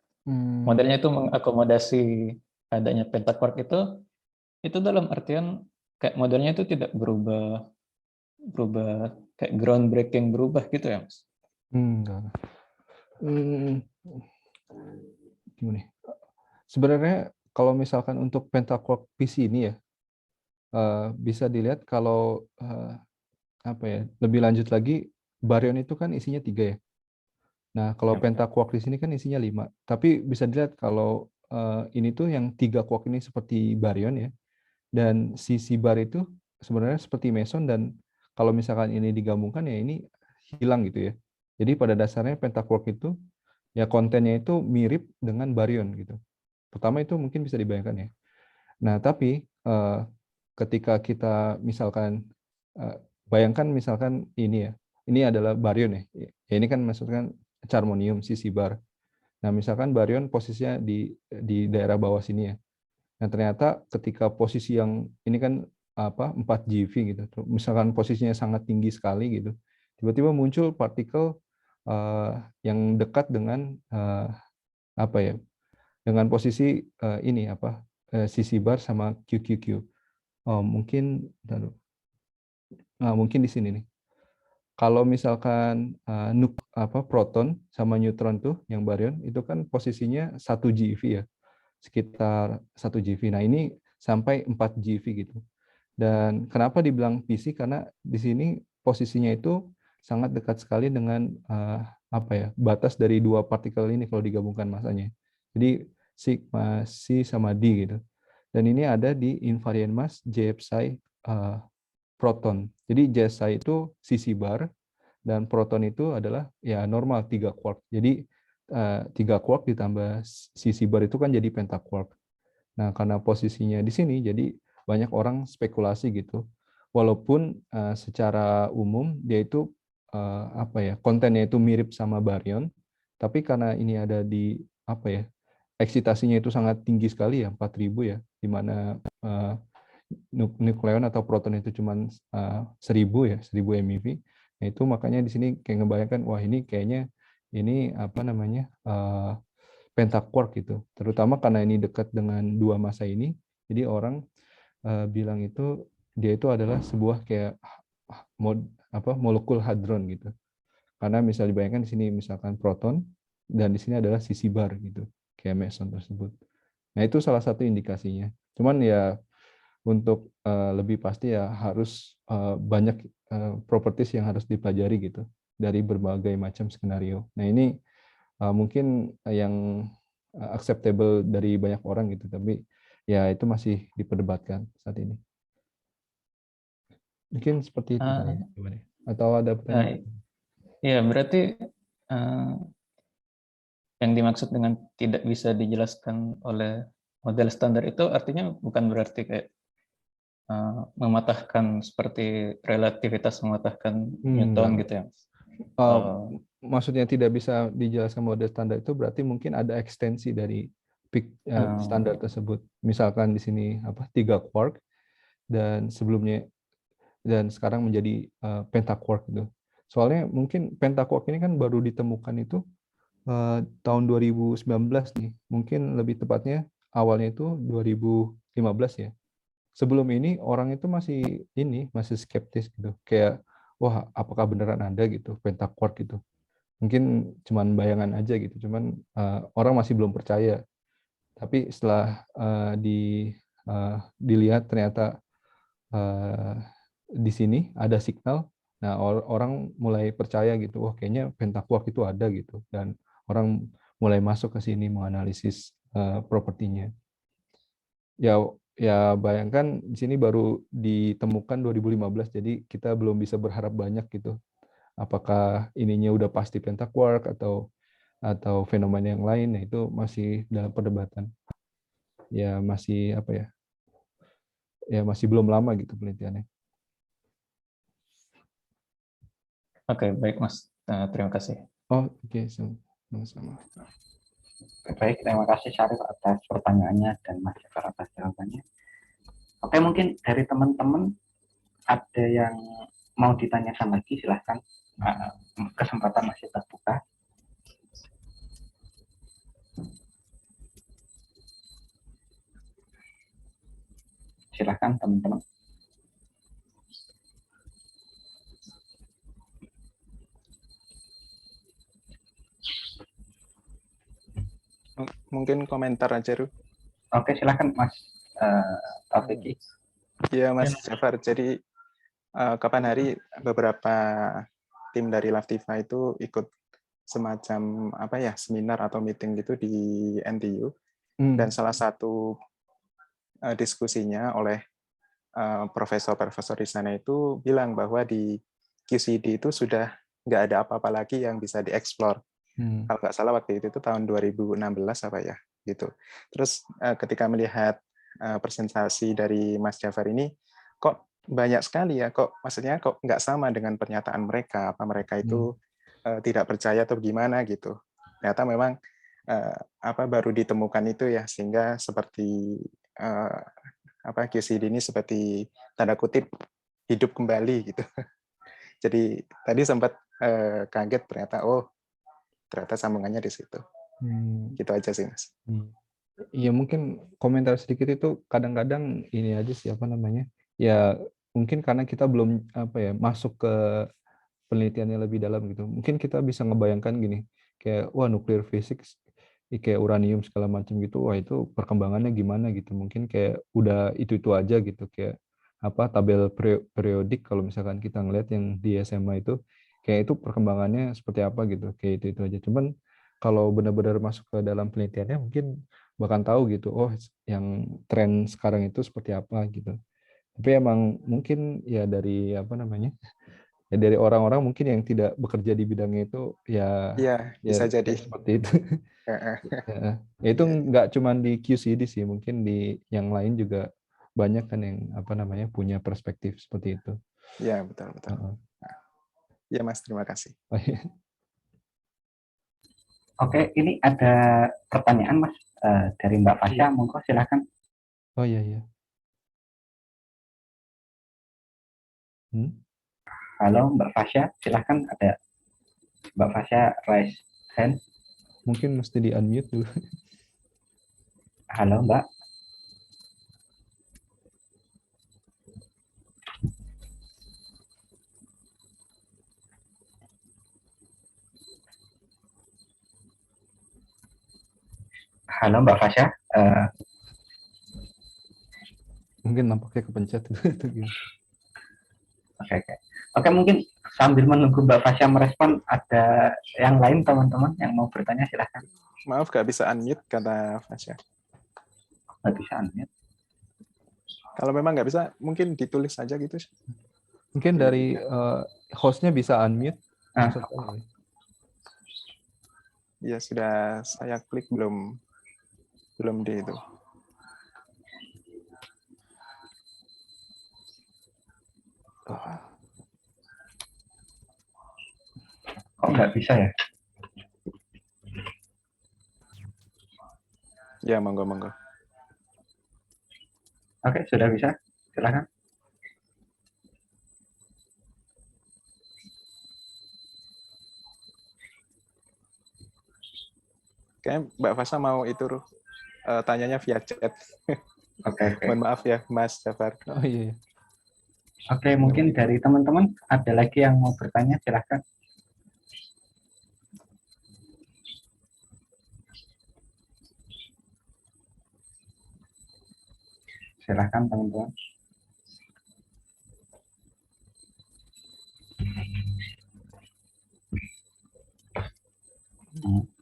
modelnya itu mengakomodasi adanya pentaquark itu dalam artian kayak modelnya itu tidak berubah kayak groundbreaking berubah gitu ya, Mas? Enggak. Gimana? Sebenarnya kalau misalkan untuk pentaquark PC ini ya, bisa dilihat kalau lebih lanjut lagi, baryon itu kan isinya 3 ya. Nah, kalau pentaquark di sini kan isinya 5. Tapi bisa dilihat kalau ini tuh yang 3 quark ini seperti baryon ya. Dan si bar itu sebenarnya seperti meson, dan kalau misalkan ini digabungkan ya ini hilang gitu ya. Jadi pada dasarnya pentaquark itu ya kontennya itu mirip dengan baryon gitu. Pertama itu mungkin bisa dibayangkan ya. Nah, tapi ketika kita misalkan bayangkan misalkan ini ya. Ini adalah baryon ya. Ya ini kan maksudnya charmonium bar. Nah, misalkan baryon posisinya di daerah bawah sini ya. Nah, ternyata ketika posisi yang ini kan 4 GeV gitu. Misalkan posisinya sangat tinggi sekali gitu. Tiba-tiba muncul partikel yang dekat dengan dengan posisi ini bar sama QQQ. Mungkin mungkin di sini nih. Kalau misalkan proton sama neutron tuh yang baryon itu kan posisinya 1 GeV ya, sekitar 1 GeV. Nah, ini sampai 4 GeV gitu. Dan kenapa dibilang PC? Karena di sini posisinya itu sangat dekat sekali dengan batas dari 2 partikel ini kalau digabungkan masanya. Jadi sigma C sama D gitu. Dan ini ada di invariant mass J psi proton. Jadi jasa itu CC bar dan proton itu adalah ya normal 3 quark. Jadi 3 quark ditambah CC bar itu kan jadi pentaquark. Nah, karena posisinya di sini jadi banyak orang spekulasi gitu. Walaupun secara umum dia itu apa ya, kontennya itu mirip sama baryon, tapi karena ini ada di apa ya, eksitasinya itu sangat tinggi sekali ya, 4000 ya, di mana nukleon atau proton itu cuma 1000 ya, 1000 MeV. Nah, itu makanya di sini kayak ngebayangkan, wah ini kayaknya ini apa namanya, pentaquark gitu. Terutama karena ini dekat dengan dua massa ini, jadi orang bilang itu dia itu adalah sebuah kayak molekul hadron gitu. Karena misal dibayangkan di sini misalkan proton dan di sini adalah sisi bar gitu, kayak meson tersebut. Nah, itu salah satu indikasinya. Cuman ya untuk lebih pasti ya harus banyak properties yang harus dipelajari gitu dari berbagai macam skenario. Nah, ini mungkin yang acceptable dari banyak orang gitu, tapi ya itu masih diperdebatkan saat ini. Mungkin seperti itu kali ya. Gimana? Atau ada pertanyaan? Iya, berarti yang dimaksud dengan tidak bisa dijelaskan oleh model standar itu artinya bukan berarti kayak mematahkan seperti relativitas mematahkan Newton gitu ya. Maksudnya tidak bisa dijelaskan model standar itu berarti mungkin ada ekstensi dari standar tersebut. Misalkan di sini 3 quark dan sebelumnya dan sekarang menjadi pentaquark gitu. Soalnya mungkin pentaquark ini kan baru ditemukan itu tahun 2019 nih. Mungkin lebih tepatnya awalnya itu 2015 ya. Sebelum ini orang itu masih skeptis gitu. Kayak wah, apakah beneran ada gitu pentaquark gitu. Mungkin cuman bayangan aja gitu. Cuman orang masih belum percaya. Tapi setelah dilihat ternyata di sini ada signal. Nah, orang mulai percaya gitu. Wah, kayaknya pentaquark itu ada gitu. Dan orang mulai masuk ke sini menganalisis propertinya. Ya bayangkan di sini baru ditemukan 2015, jadi kita belum bisa berharap banyak gitu. Apakah ininya udah pasti pentaquark atau fenomena yang lain? Nah, itu masih dalam perdebatan. Ya masih apa ya? Ya masih belum lama gitu penelitiannya. Oke, baik Mas. Terima kasih. Oh, oke, sama-sama. Baik, terima kasih Syarif atas pertanyaannya dan Mas Jafar atas jawabannya. Oke, mungkin dari teman-teman ada yang mau ditanyakan lagi, silahkan. Kesempatan masih terbuka. Silahkan teman-teman. Mungkin komentar aja, Ru. Oke, silahkan Mas Taufik. Iya, Mas Jafar. Jadi kapan hari beberapa tim dari Laftiva itu ikut semacam seminar atau meeting gitu di NTU, dan salah satu diskusinya oleh profesor-profesor di sana itu bilang bahwa di QCD itu sudah nggak ada apa-apa lagi yang bisa dieksplor. Kalau nggak salah waktu itu tahun 2016 gitu. Terus ketika melihat presentasi dari Mas Jafar ini, kok banyak sekali ya, maksudnya kok nggak sama dengan pernyataan mereka, apa mereka itu tidak percaya atau gimana gitu. Ternyata memang baru ditemukan itu ya, sehingga seperti QCD ini seperti tanda kutip hidup kembali gitu. Jadi tadi sempat kaget ternyata sambungannya di situ. Gitu aja sih, Mas. Iya, mungkin komentar sedikit itu kadang-kadang ini aja sih ya mungkin karena kita belum masuk ke penelitiannya lebih dalam gitu. Mungkin kita bisa ngebayangkan gini, kayak wah nuklir fisik kayak uranium segala macam gitu, wah itu perkembangannya gimana gitu. Mungkin kayak udah itu aja gitu, kayak tabel periodik kalau misalkan kita ngeliat yang di SMA itu kayak itu perkembangannya seperti apa gitu, kayak itu aja. Cuman kalau benar-benar masuk ke dalam penelitiannya mungkin bahkan tahu gitu, oh yang tren sekarang itu seperti apa gitu. Tapi emang mungkin ya dari apa namanya? Ya dari orang-orang mungkin yang tidak bekerja di bidangnya itu ya Iya, ya, bisa jadi. ya seperti itu. Heeh. Ya, itu Iya, nggak cuma di QCD sih, mungkin di yang lain juga banyak kan yang apa namanya punya perspektif seperti itu. iya, betul, betul. Heeh. Iya, Mas, terima kasih. Oke, ini ada pertanyaan Mas dari Mbak Fasya, Iya. monggo silakan. Oh iya iya. Halo Mbak Fasya, silakan, ada Mbak Fasya raise hand. Mungkin mesti di unmute dulu. Halo Mbak. Halo Mbak Fasya. Mungkin nampaknya kepencet. Oke, oke. Oke, mungkin sambil menunggu Mbak Fasya merespon, ada yang lain teman-teman yang mau bertanya, silahkan. Maaf, nggak bisa unmute, kata Fasya. Nggak bisa unmute. Kalau memang nggak bisa, mungkin ditulis saja gitu. Mungkin dari hostnya bisa unmute. Ah, Ya, sudah saya klik, belum di itu. kok nggak bisa ya? Ya, monggo, monggo. Oke, sudah bisa, silahkan. Kayaknya Mbak Fasa mau itu, tanyanya via chat. Oke, oke. Mohon maaf ya, Mas Jafar. Oh iya. Oke, mungkin dari teman-teman ada lagi yang mau bertanya, silahkan. Silahkan teman-teman.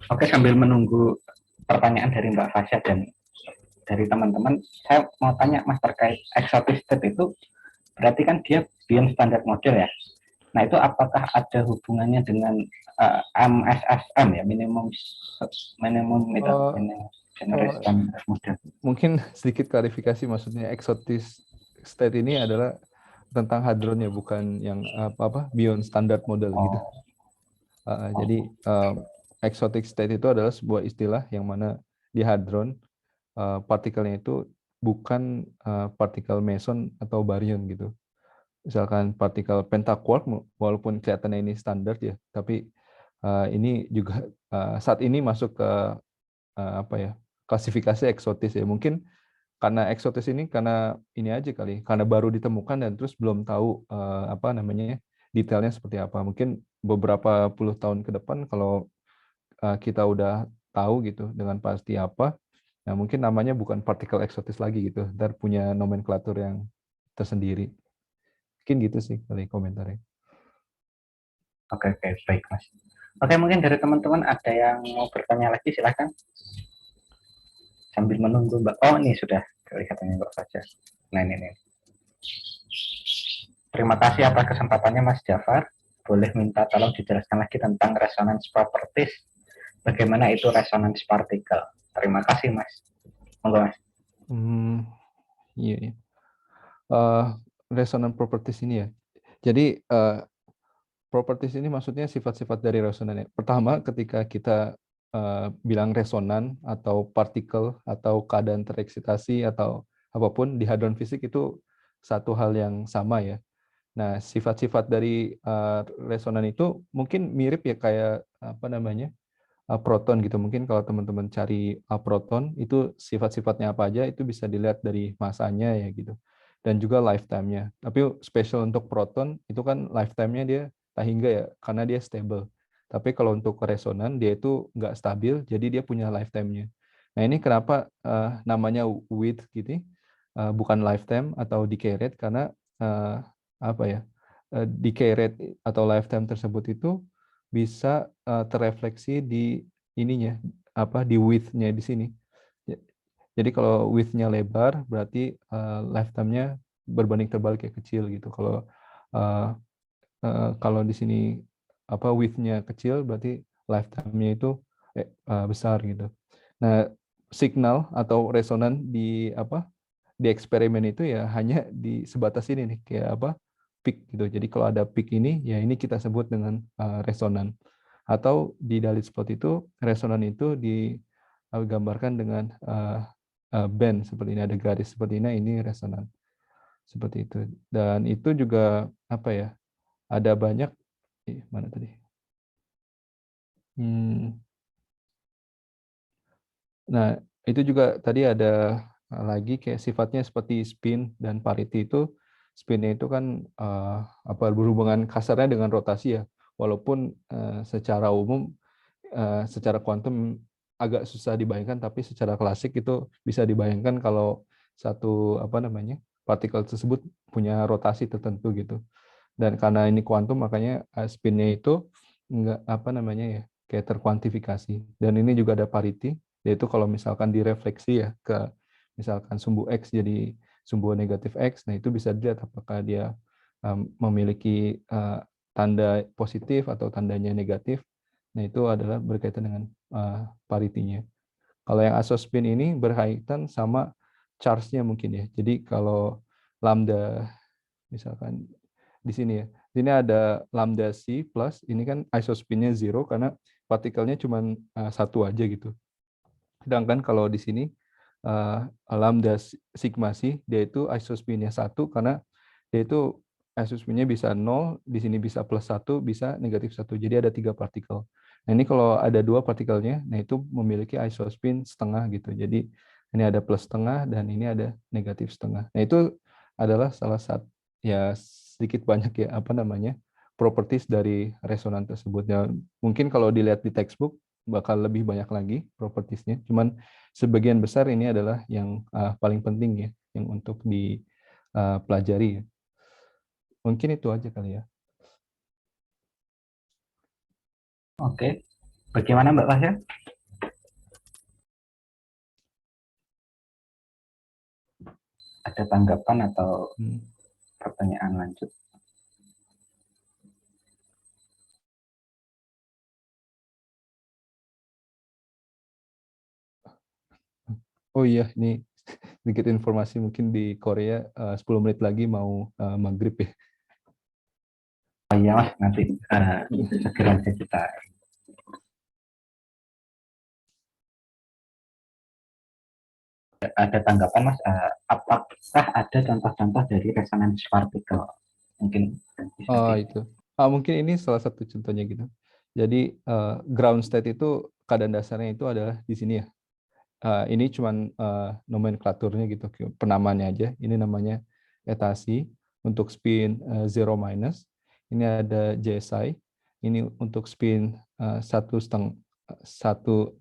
Oke, sambil menunggu pertanyaan dari Mbak Fasya dan dari teman-teman, saya mau tanya Mas terkait exotic state itu, berarti kan dia beyond standard model ya. Nah, itu apakah ada hubungannya dengan MSSM ya, minimum generation standard model? Mungkin sedikit klarifikasi, maksudnya exotic state ini adalah tentang hadron ya, bukan yang apa beyond standard model gitu. Jadi exotic state itu adalah sebuah istilah yang mana di hadron partikelnya itu bukan partikel meson atau baryon gitu. Misalkan partikel pentaquark, walaupun kelihatannya ini standar ya, tapi ini juga saat ini masuk ke apa ya, klasifikasi eksotis ya. Mungkin karena eksotis ini karena ini aja kali, karena baru ditemukan dan terus belum tahu apa namanya detailnya seperti apa. Mungkin beberapa puluh tahun ke depan kalau kita udah tahu gitu dengan pasti apa, nah mungkin namanya bukan partikel eksotis lagi gitu, ntar punya nomenklatur yang tersendiri. Mungkin gitu sih kali komentarnya. Oke, oke, baik Mas. Oke, mungkin dari teman-teman ada yang mau bertanya lagi, silahkan. Sambil menunggu Mbak. Oh, ini sudah kelihatannya Mbak Fajar. Nah, ini. Terima kasih atas kesempatannya Mas Jafar. Boleh minta tolong dijelaskan lagi tentang resonance properties. Bagaimana itu resonance particle? Terima kasih Mas. Monggo Mas. Iya. Resonance properties ini ya. Jadi properties ini maksudnya sifat-sifat dari resonan. Pertama, ketika kita bilang resonan atau partikel atau keadaan tereksitasi atau apapun di hadron fisik itu satu hal yang sama ya. Nah, sifat-sifat dari resonan itu mungkin mirip ya kayak apa namanya proton gitu. Mungkin kalau teman-teman cari proton itu sifat-sifatnya apa aja itu bisa dilihat dari masanya ya gitu. Dan juga lifetime-nya. Tapi spesial untuk proton itu kan lifetime-nya dia tak hingga ya karena dia stable. Tapi kalau untuk resonan dia itu nggak stabil, jadi dia punya lifetime-nya. Nah ini kenapa namanya width gitu, bukan lifetime atau decay rate karena apa ya decay rate atau lifetime tersebut itu bisa terrefleksi di ininya apa di width-nya di sini. Jadi kalau width-nya lebar berarti lifetime-nya berbanding terbalik ya, kecil gitu. Kalau di sini width-nya kecil, berarti lifetime-nya itu besar gitu. Nah, signal atau resonan di eksperimen itu ya hanya di sebatas ini nih, kayak peak gitu. Jadi kalau ada peak ini, ya ini kita sebut dengan resonan. Atau di Dalit spot itu, resonan itu digambarkan dengan band seperti ini, ada garis seperti ini resonan. Seperti itu. Dan itu juga ada banyak, mana tadi? Nah, itu juga tadi ada lagi kayak sifatnya seperti spin dan parity itu. Spinnya itu kan berhubungan kasarnya dengan rotasi ya. Walaupun secara umum, secara kuantum agak susah dibayangkan, tapi secara klasik itu bisa dibayangkan kalau satu partikel tersebut punya rotasi tertentu gitu. Dan karena ini kuantum, makanya spinnya itu nggak kayak terkuantifikasi. Dan ini juga ada parity, yaitu kalau misalkan direfleksi ya ke misalkan sumbu X jadi sumbu negatif X, nah itu bisa dilihat apakah dia memiliki tanda positif atau tandanya negatif. Nah itu adalah berkaitan dengan parity-nya. Kalau yang isospin ini berkaitan sama charge-nya mungkin ya. Jadi kalau lambda misalkan di sini ya. Di sini ada lambda C plus, ini kan isospinnya 0 karena partikelnya cuma satu aja gitu. Sedangkan kalau di sini lambda sigma C, dia itu isospinnya 1 karena dia itu isospinnya bisa 0, di sini bisa plus 1, bisa negatif 1. Jadi ada 3 partikel. Nah ini kalau ada 2 partikelnya, nah itu memiliki isospin setengah gitu. Jadi ini ada plus setengah dan ini ada negatif setengah. Nah itu adalah salah satu ya sedikit banyak ya properties dari resonan tersebut. Ya, mungkin kalau dilihat di textbook bakal lebih banyak lagi propertiesnya. Cuman sebagian besar ini adalah yang paling penting ya, yang untuk dipelajari. Mungkin itu aja kali ya. Oke, bagaimana Mbak Pasha? Ada tanggapan atau pertanyaan lanjut? Oh iya, ini sedikit informasi mungkin di Korea 10 menit lagi mau maghrib ya. Oh iya Mas, nanti segera aja kita. Ada tanggapan Mas, apakah ada contoh-contoh dari resonance partikel? Mungkin itu. Mungkin ini salah satu contohnya gitu. Jadi ground state itu keadaan dasarnya itu adalah di sini ya. Ini cuman nomenklaturnya gitu, penamaannya aja. Ini namanya etasi untuk spin 0 minus. Ini ada JSI. Ini untuk spin 1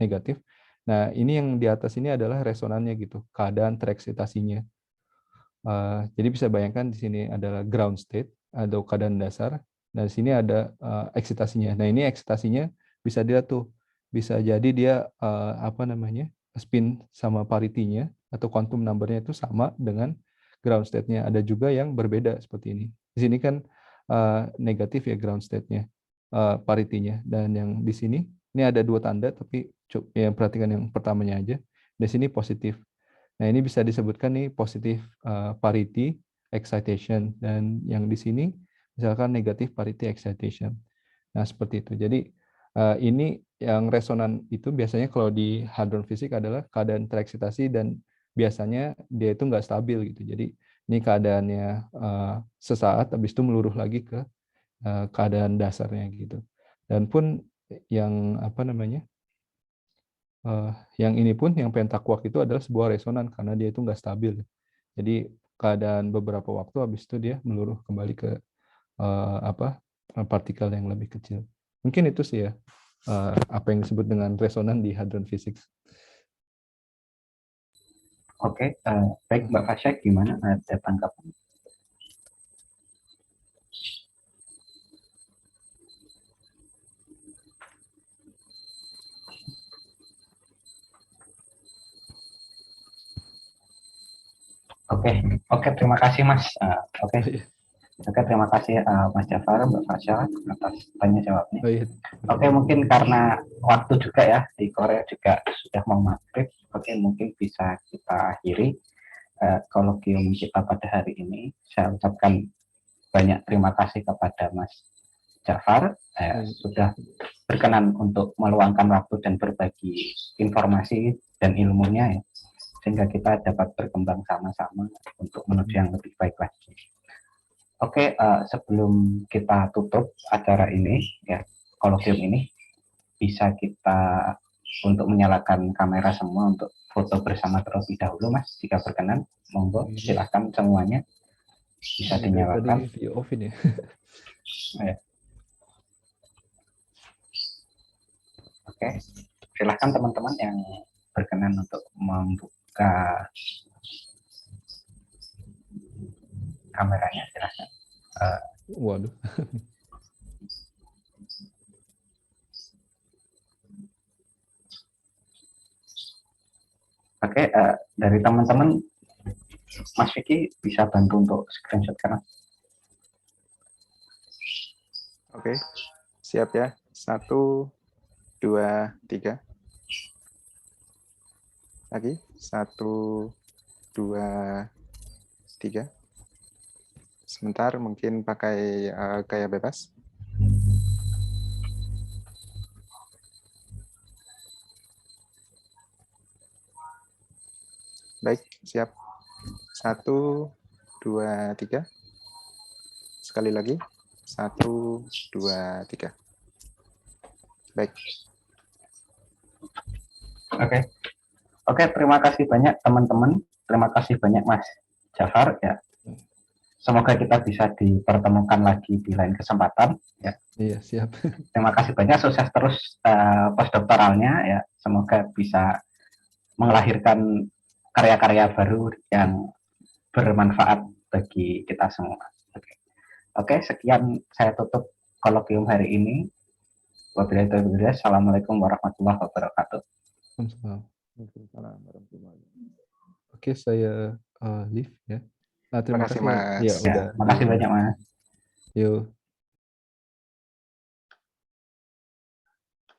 negatif. Nah, ini yang di atas ini adalah resonannya gitu, keadaan tereksitasinya. Jadi bisa bayangkan di sini adalah ground state atau keadaan dasar. Nah, di sini ada eksitasinya. Nah, ini eksitasinya bisa dilihat tuh. Bisa jadi dia spin sama parity-nya atau quantum number-nya itu sama dengan ground state-nya. Ada juga yang berbeda seperti ini. Di sini kan negatif ya ground state-nya, parity-nya. Dan yang di sini, ini ada 2 tanda, tapi yang perhatikan yang pertamanya aja. Di sini positif. Nah, ini bisa disebutkan nih positif parity excitation, dan yang di sini misalkan negatif parity excitation. Nah, seperti itu. Jadi ini yang resonan itu biasanya kalau di hadron fisik adalah keadaan tereksitasi dan biasanya dia itu nggak stabil gitu. Jadi ini keadaannya sesaat, habis itu meluruh lagi ke keadaan dasarnya gitu. Dan pun yang yang ini pun, yang pentaquark itu adalah sebuah resonan karena dia itu nggak stabil. Jadi keadaan beberapa waktu habis itu dia meluruh kembali ke partikel yang lebih kecil. Mungkin itu sih ya apa yang disebut dengan resonan di hadron physics. Oke, baik Mbak Pasha, gimana ada tanggapan? Oke, terima kasih Mas. Oke, terima kasih Mas Jafar, Mbak Fasya atas tanya jawabnya. Oh, iya. Oke, mungkin karena waktu juga ya di Korea juga sudah mau maghrib. Oke, mungkin bisa kita akhiri kolokium kita pada hari ini. Saya ucapkan banyak terima kasih kepada Mas Jafar sudah berkenan untuk meluangkan waktu dan berbagi informasi dan ilmunya ya, sehingga kita dapat berkembang sama-sama untuk menuju yang lebih baik lagi. Oke, sebelum kita tutup acara ini ya, kolokium ini, bisa kita untuk menyalakan kamera semua untuk foto bersama terlebih dahulu Mas, jika berkenan. Monggo silakan semuanya bisa dinyalakan. Tadi video off ini. Ya. Oke, silahkan teman-teman yang berkenan untuk membuka kameranya, silahkan. Waduh. Oke, dari teman-teman, Mas Vicky bisa bantu untuk screenshot kanan. Oke, siap ya. 1, 2, 3. Lagi. 1, 2, 3. Sebentar, mungkin pakai gaya bebas. Baik, siap. 1, 2, 3. Sekali lagi. 1, 2, 3. Baik. Oke, terima kasih banyak teman-teman. Terima kasih banyak Mas Jafar ya. Semoga kita bisa dipertemukan lagi di lain kesempatan ya. Iya, siap. Terima kasih banyak, sukses terus postdoktoralnya ya. Semoga bisa melahirkan karya-karya baru yang bermanfaat bagi kita semua. Oke, sekian saya tutup kolokium hari ini. Wabillahi taufiq. Assalamualaikum warahmatullahi wabarakatuh. Oke, saya leave ya. Nah, terima kasih Mas. ya, udah. Makasih banyak Mas. Yuk.